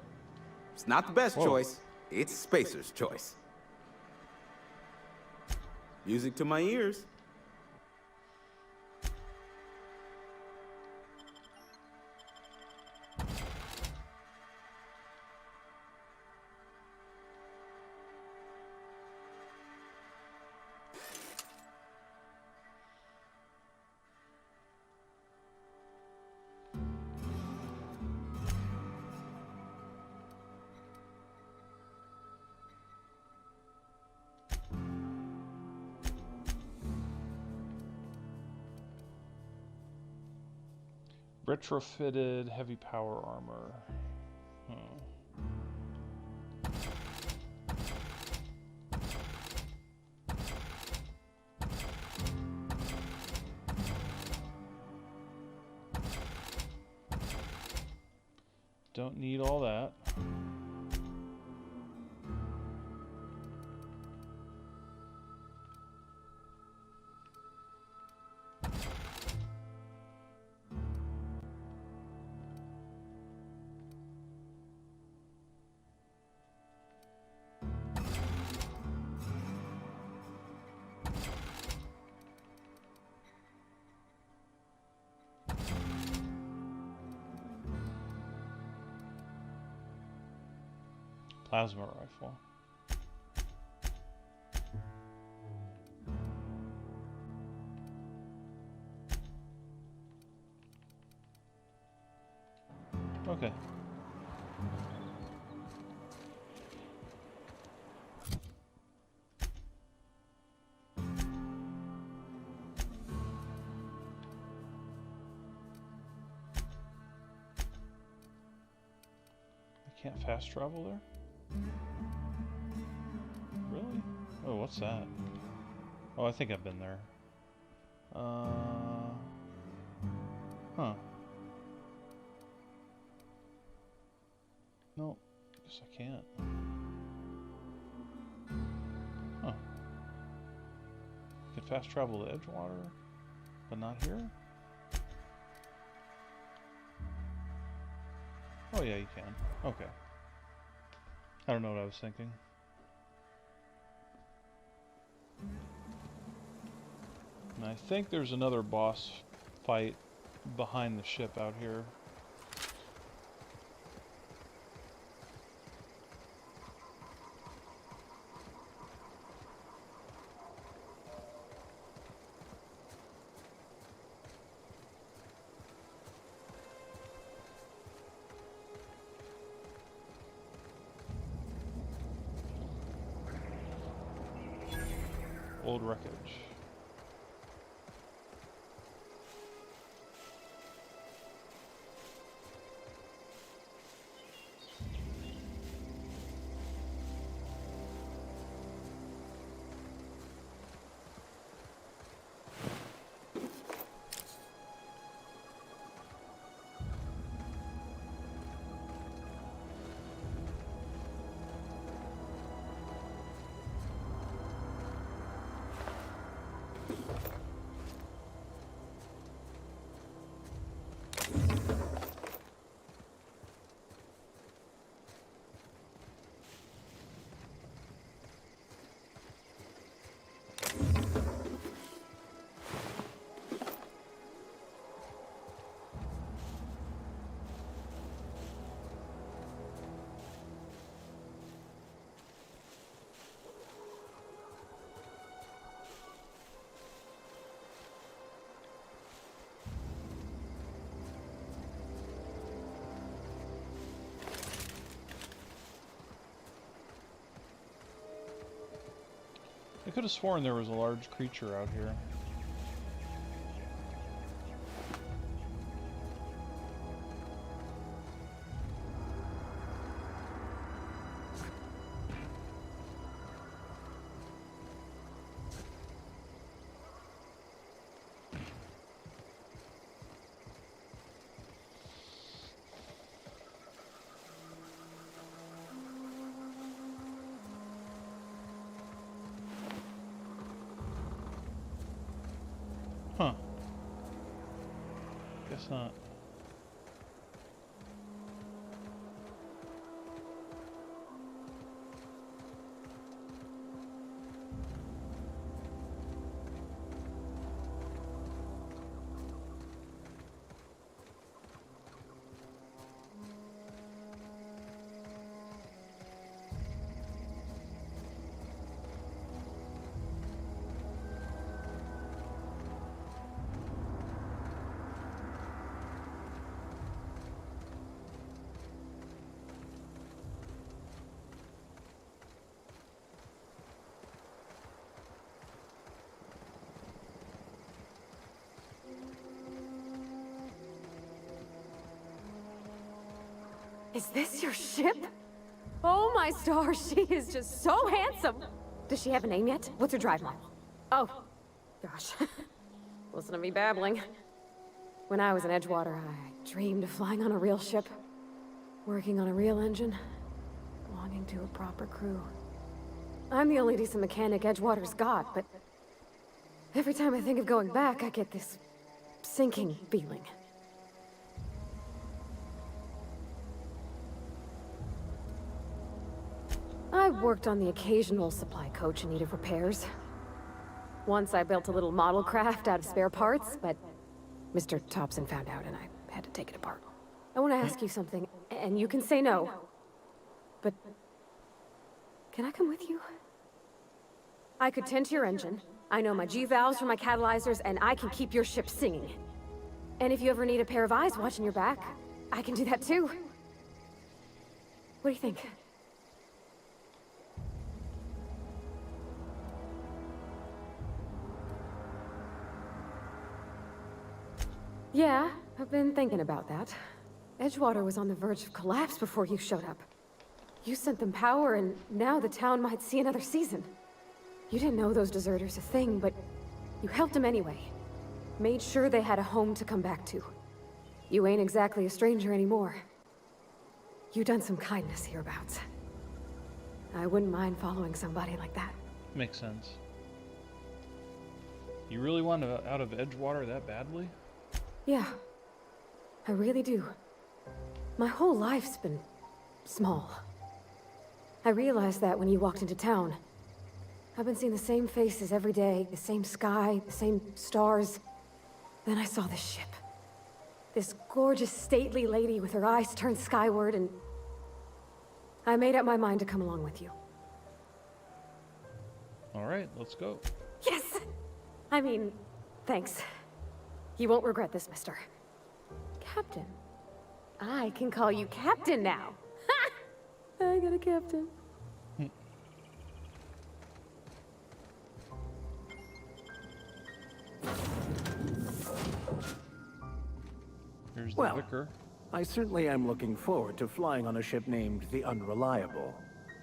It's not the best Whoa. choice. It's Spacer's choice. Music to my ears. Retrofitted heavy power armor. Don't need all that. Plasma rifle. Okay. I can't fast travel there? Really? Oh, what's that? Oh, I think I've been there. Huh. No, guess I can't. Huh. You can fast travel to Edgewater, but not here? Oh yeah, you can. Okay. I don't know what I was thinking. And I think there's another boss fight behind the ship out here. Old wreckage. I could have sworn there was a large creature out here. Guess not. Is this your ship? Oh my stars, she is just so handsome! Does she have a name yet? What's her drive model? Oh, gosh. Listen to me babbling. When I was in Edgewater, I dreamed of flying on a real ship, working on a real engine, belonging to a proper crew. I'm the only decent mechanic Edgewater's got, but every time I think of going back, I get this sinking feeling. I've worked on the occasional supply coach in need of repairs. Once I built a little model craft out of spare parts, but Mr. Thompson found out and I had to take it apart. I want to ask you something, and you can say no. But can I come with you? I could tend to your engine. I know my G-valves for my catalyzers, and I can keep your ship singing. And if you ever need a pair of eyes watching your back, I can do that too. What do you think? Yeah, I've been thinking about that. Edgewater was on the verge of collapse before you showed up. You sent them power, and now the town might see another season. You didn't know those deserters a thing, but you helped them anyway. Made sure they had a home to come back to. You ain't exactly a stranger anymore. You done some kindness hereabouts. I wouldn't mind following somebody like that. Makes sense. You really want out of Edgewater that badly? Yeah, I really do. My whole life's been small. I realized that when you walked into town. I've been seeing the same faces every day, the same sky, the same stars. Then I saw this ship. This gorgeous, stately lady with her eyes turned skyward, and I made up my mind to come along with you. All right, let's go. Yes! I mean, thanks. You won't regret this, mister. Captain. I can call you Captain now. Ha! I got a captain. Here's the Well, vicar. I certainly am looking forward to flying on a ship named the Unreliable.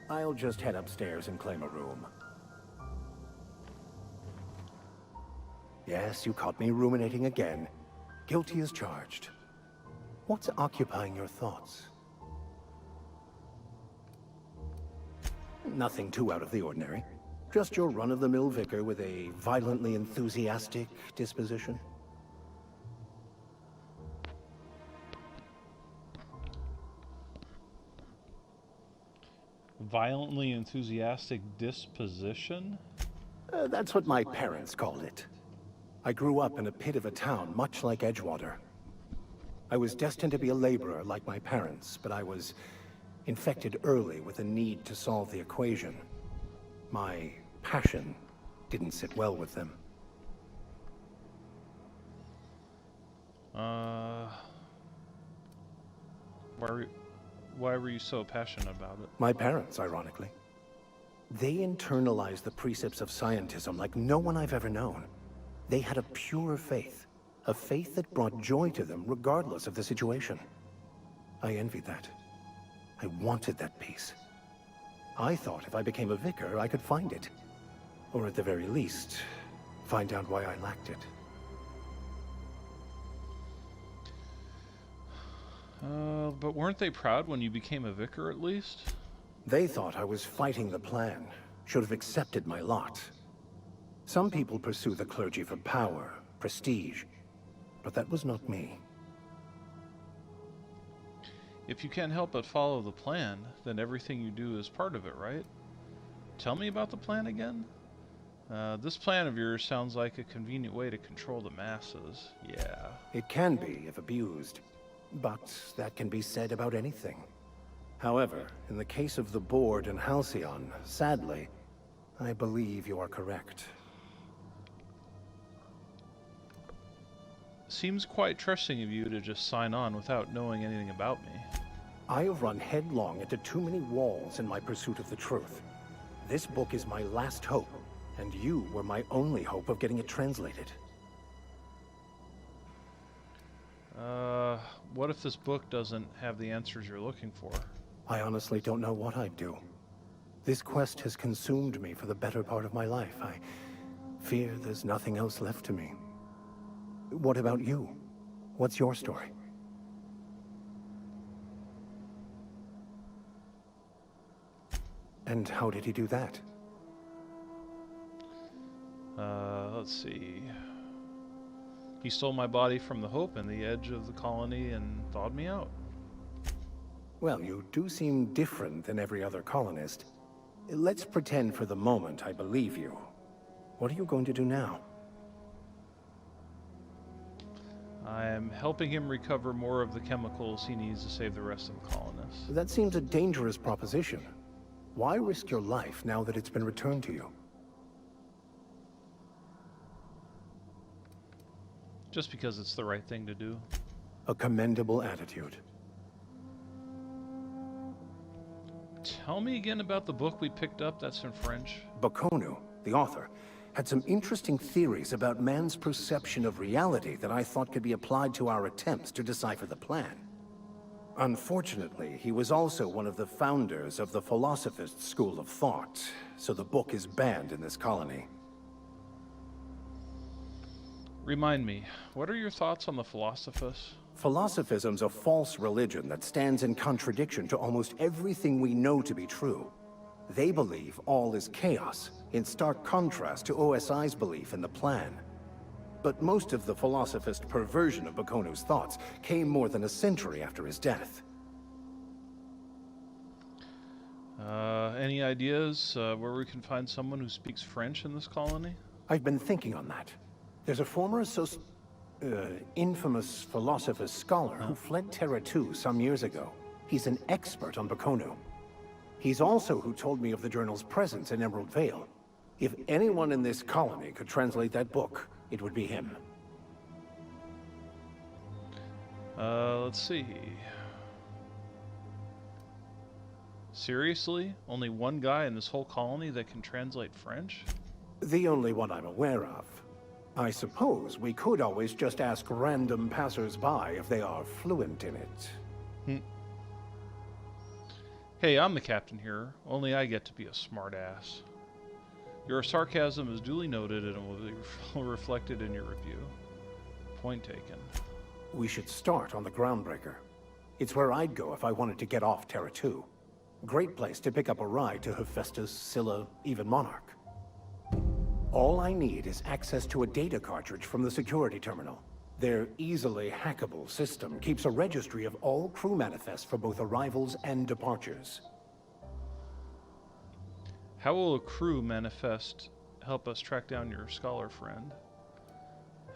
I'll just head upstairs and claim a room. Yes, you caught me ruminating again. Guilty as charged. What's occupying your thoughts? Nothing too out of the ordinary. Just your run-of-the-mill vicar with a violently enthusiastic disposition. Violently enthusiastic disposition? That's what my parents called it. I grew up in a pit of a town, much like Edgewater. I was destined to be a laborer like my parents, but I was infected early with a need to solve the equation. My passion didn't sit well with them. Why were you so passionate about it? My parents, ironically. They internalized the precepts of scientism like no one I've ever known. They had a pure faith, a faith that brought joy to them regardless of the situation. I envied that. I wanted that peace. I thought if I became a vicar, I could find it. Or at the very least, find out why I lacked it. But weren't they proud when you became a vicar at least? They thought I was fighting the plan, should have accepted my lot. Some people pursue the clergy for power, prestige, but that was not me. If you can't help but follow the plan, then everything you do is part of it, right? Tell me about the plan again? This plan of yours sounds like a convenient way to control the masses. Yeah. It can be, if abused. But that can be said about anything. However, in the case of the Board and Halcyon, sadly, I believe you are correct. Seems quite trusting of you to just sign on without knowing anything about me. I have run headlong into too many walls in my pursuit of the truth. This book is my last hope, and you were my only hope of getting it translated. What if this book doesn't have the answers you're looking for? I honestly don't know what I'd do. This quest has consumed me for the better part of my life. I fear there's nothing else left to me. What about you? What's your story? And how did he do that? Let's see. He stole my body from the Hope and the edge of the colony and thawed me out. Well, you do seem different than every other colonist. Let's pretend for the moment I believe you. What are you going to do now? I am helping him recover more of the chemicals he needs to save the rest of the colonists. That seems a dangerous proposition. Why risk your life now that it's been returned to you? Just because it's the right thing to do. A commendable attitude. Tell me again about the book we picked up that's in French. Baconu, the author, had some interesting theories about man's perception of reality that I thought could be applied to our attempts to decipher the plan. Unfortunately, he was also one of the founders of the Philosophist school of thought, so the book is banned in this colony. Remind me, what are your thoughts on the Philosophists? Philosophism's a false religion that stands in contradiction to almost everything we know to be true. They believe all is chaos, in stark contrast to OSI's belief in the plan. But most of the Philosophist perversion of Bakonu's thoughts came more than a century after his death. Any ideas where we can find someone who speaks French in this colony? I've been thinking on that. There's a former infamous Philosophist scholar who fled Terra 2 some years ago. He's an expert on Bakonu. He's also who told me of the journal's presence in Emerald Vale. If anyone in this colony could translate that book, it would be him. Let's see. Seriously? Only one guy in this whole colony that can translate French? The only one I'm aware of. I suppose we could always just ask random passers-by if they are fluent in it. Hey, I'm the captain here. Only I get to be a smartass. Your sarcasm is duly noted and will be reflected in your review. Point taken. We should start on the Groundbreaker. It's where I'd go if I wanted to get off Terra 2. Great place to pick up a ride to Hephaestus, Scylla, even Monarch. All I need is access to a data cartridge from the security terminal. Their easily hackable system keeps a registry of all crew manifests for both arrivals and departures. How will a crew manifest help us track down your scholar friend?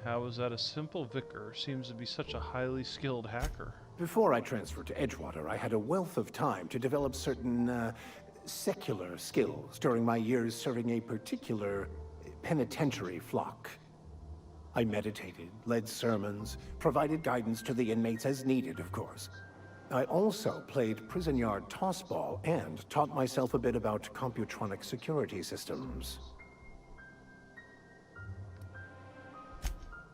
How is that a simple vicar seems to be such a highly skilled hacker? Before I transferred to Edgewater, I had a wealth of time to develop certain, secular skills during my years serving a particular penitentiary flock. I meditated, led sermons, provided guidance to the inmates as needed, of course. I also played prison yard tossball and taught myself a bit about computronic security systems.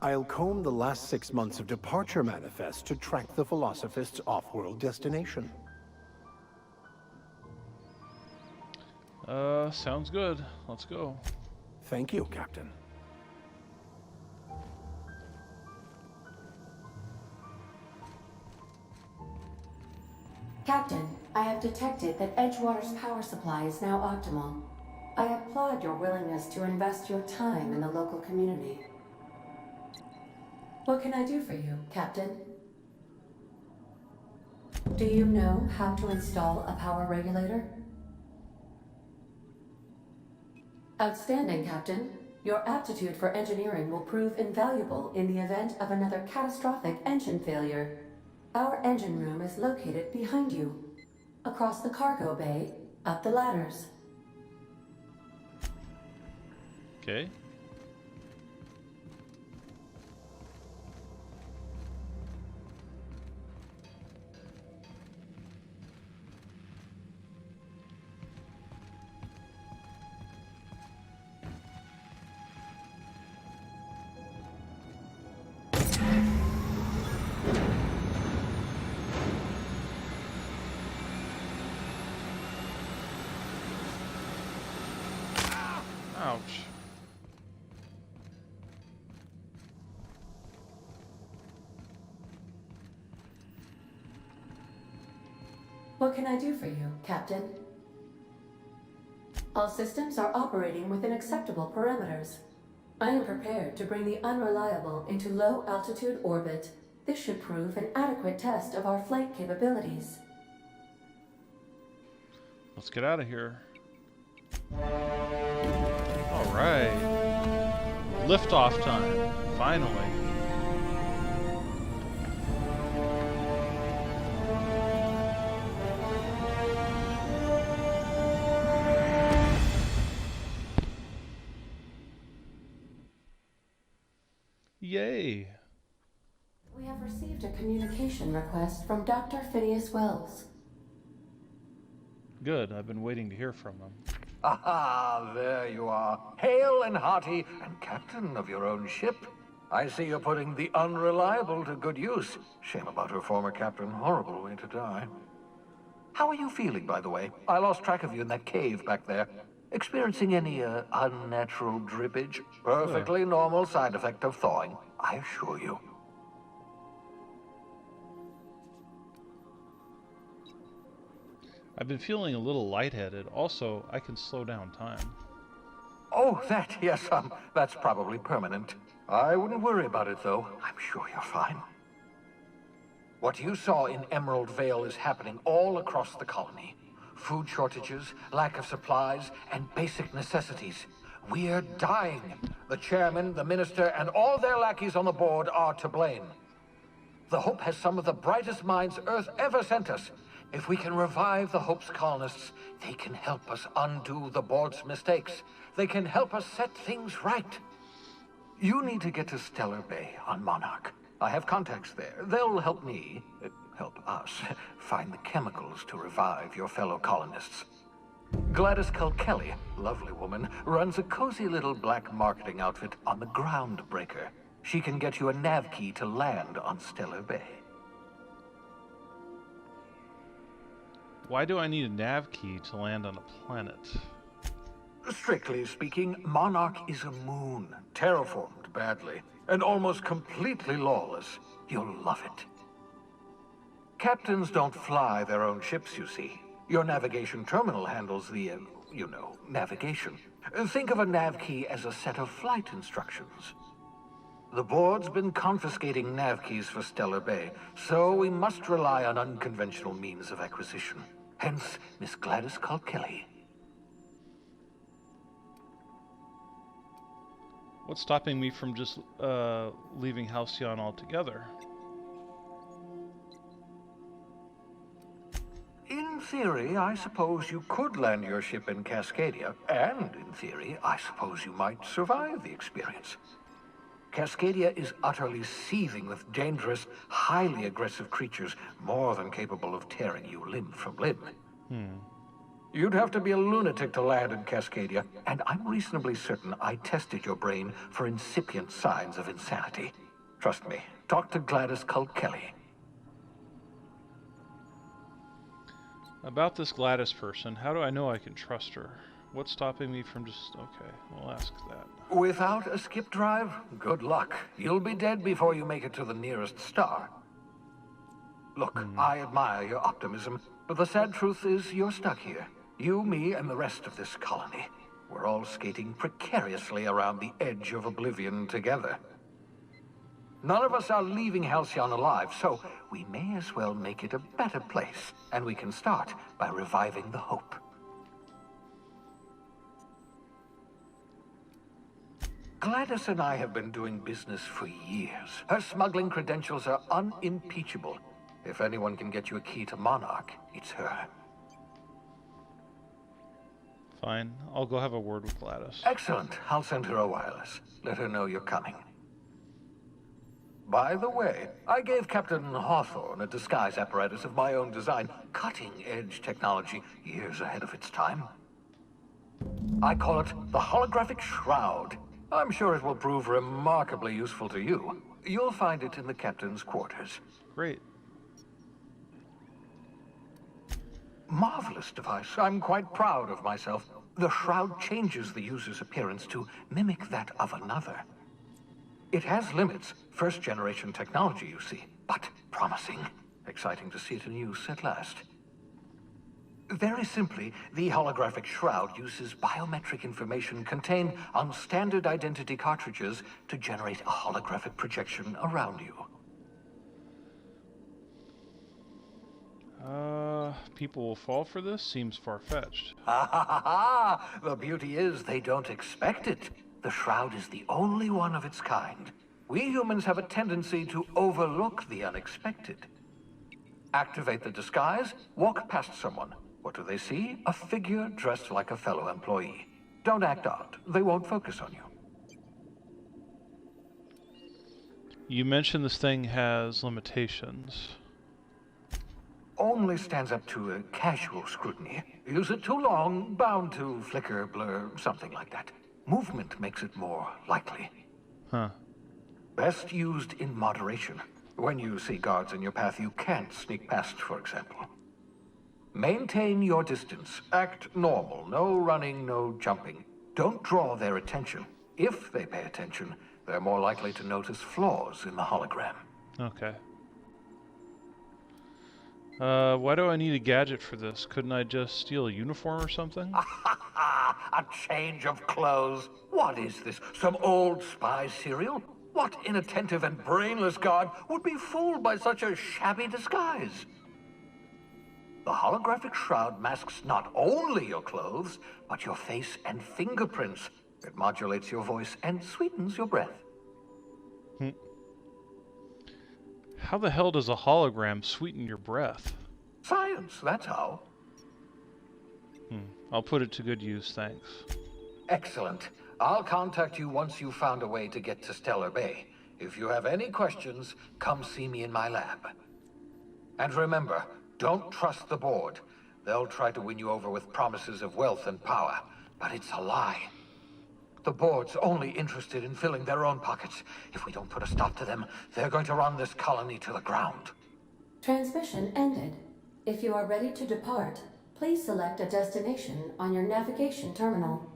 I'll comb the last 6 months of departure manifests to track the Philosophist's off-world destination. Sounds good. Let's go. Thank you, Captain. Captain, I have detected that Edgewater's power supply is now optimal. I applaud your willingness to invest your time in the local community. What can I do for you, Captain? Do you know how to install a power regulator? Outstanding, Captain. Your aptitude for engineering will prove invaluable in the event of another catastrophic engine failure. Our engine room is located behind you. Across the cargo bay, up the ladders. Okay. Ouch. What can I do for you, Captain? All systems are operating within acceptable parameters. I am prepared to bring the Unreliable into low-altitude orbit. This should prove an adequate test of our flight capabilities. Let's get out of here. All right. Liftoff time. Finally. Yay. We have received a communication request from Dr. Phineas Wells. Good. I've been waiting to hear from him. Aha, there you are. Hale and hearty, and captain of your own ship. I see you're putting the Unreliable to good use. Shame about her former captain. Horrible way to die. How are you feeling, by the way? I lost track of you in that cave back there. Experiencing any, unnatural drippage? Perfectly normal side effect of thawing, I assure you. I've been feeling a little lightheaded. Also, I can slow down time. Oh, that, yes, that's probably permanent. I wouldn't worry about it, though. I'm sure you're fine. What you saw in Emerald Vale is happening all across the colony. Food shortages, lack of supplies, and basic necessities. We're dying. The chairman, the minister, and all their lackeys on the board are to blame. The Hope has some of the brightest minds Earth ever sent us. If we can revive the Hope's colonists, they can help us undo the board's mistakes. They can help us set things right. You need to get to Stellar Bay on Monarch. I have contacts there. They'll help me, help us, find the chemicals to revive your fellow colonists. Gladys Culkelly, lovely woman, runs a cozy little black marketing outfit on the Groundbreaker. She can get you a nav key to land on Stellar Bay. Why do I need a nav key to land on a planet? Strictly speaking, Monarch is a moon, terraformed badly, and almost completely lawless. You'll love it. Captains don't fly their own ships, you see. Your navigation terminal handles the, navigation. Think of a nav key as a set of flight instructions. The board's been confiscating nav keys for Stellar Bay, so we must rely on unconventional means of acquisition. Hence, Miss Gladys Culkelly. What's stopping me from just leaving Halcyon altogether? In theory, I suppose you could land your ship in Cascadia, and in theory, I suppose you might survive the experience. Cascadia is utterly seething with dangerous, highly aggressive creatures, more than capable of tearing you limb from limb. You'd have to be a lunatic to land in Cascadia, and I'm reasonably certain I tested your brain for incipient signs of insanity. Trust me, talk to Gladys Culkelly. About this Gladys person, how do I know I can trust her? What's stopping me from just... Okay, we'll ask that. Without a skip drive, good luck. You'll be dead before you make it to the nearest star. Look, I admire your optimism, but the sad truth is you're stuck here. You, me, and the rest of this colony. We're all skating precariously around the edge of oblivion together. None of us are leaving Halcyon alive, so we may as well make it a better place, and we can start by reviving the hope. Gladys and I have been doing business for years. Her smuggling credentials are unimpeachable. If anyone can get you a key to Monarch, it's her. Fine. I'll go have a word with Gladys. Excellent. I'll send her a wireless. Let her know you're coming. By the way, I gave Captain Hawthorne a disguise apparatus of my own design, cutting-edge technology years ahead of its time. I call it the Holographic Shroud. I'm sure it will prove remarkably useful to you. You'll find it in the captain's quarters. Great. Marvelous device. I'm quite proud of myself. The shroud changes the user's appearance to mimic that of another. It has limits. First-generation technology, you see, but promising. Exciting to see it in use at last. Very simply, the holographic shroud uses biometric information contained on standard identity cartridges to generate a holographic projection around you. People will fall for this? Seems far-fetched. The beauty is they don't expect it. The shroud is the only one of its kind. We humans have a tendency to overlook the unexpected. Activate the disguise, walk past someone. What do they see? A figure dressed like a fellow employee. Don't act out. They won't focus on you. You mentioned this thing has limitations. Only stands up to a casual scrutiny. Use it too long, bound to flicker, blur, something like that. Movement makes it more likely. Huh. Best used in moderation. When you see guards in your path you can't sneak past, for example. Maintain your distance. Act normal. No running, no jumping. Don't draw their attention. If they pay attention, they're more likely to notice flaws in the hologram. Okay. Why do I need a gadget for this? Couldn't I just steal a uniform or something? A change of clothes. What is this? Some old spy serial? What inattentive and brainless guard would be fooled by such a shabby disguise? The holographic shroud masks not only your clothes, but your face and fingerprints. It modulates your voice and sweetens your breath. How the hell does a hologram sweeten your breath? Science, that's how. I'll put it to good use, thanks. Excellent. I'll contact you once you've found a way to get to Stellar Bay. If you have any questions, come see me in my lab. And remember, don't trust the board. They'll try to win you over with promises of wealth and power, but it's a lie. The board's only interested in filling their own pockets. If we don't put a stop to them, they're going to run this colony to the ground. Transmission ended. If you are ready to depart, please select a destination on your navigation terminal.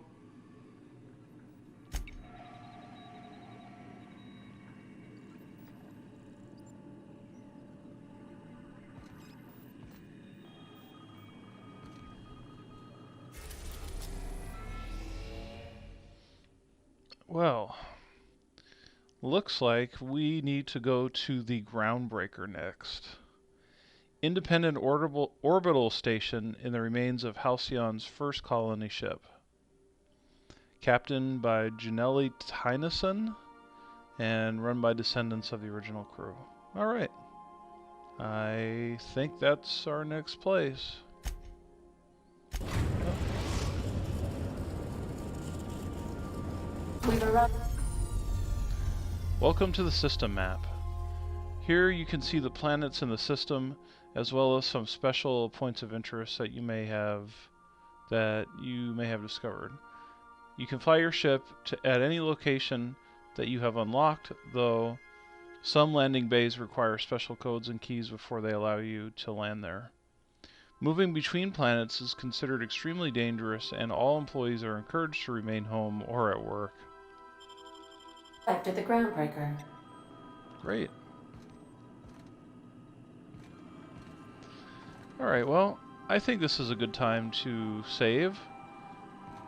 Well, looks like we need to go to the Groundbreaker next. Independent orbital station in the remains of Halcyon's first colony ship. Captained by Janelle Tyneson and run by descendants of the original crew. Alright. I think that's our next place. Welcome to the system map. Here you can see the planets in the system, as well as some special points of interest that you may have discovered. You can fly your ship at any location that you have unlocked, though some landing bays require special codes and keys before they allow you to land there. Moving between planets is considered extremely dangerous, and all employees are encouraged to remain home or at work. After the Groundbreaker. Great. Alright, well, I think this is a good time to save.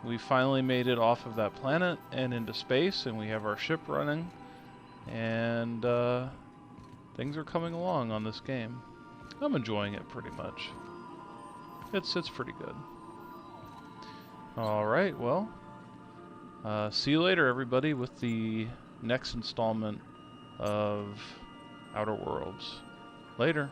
We finally made it off of that planet and into space, and we have our ship running. And Things are coming along on this game. I'm enjoying it pretty much. It's pretty good. Alright, well, see you later, everybody, with the next installment of Outer Worlds. Later.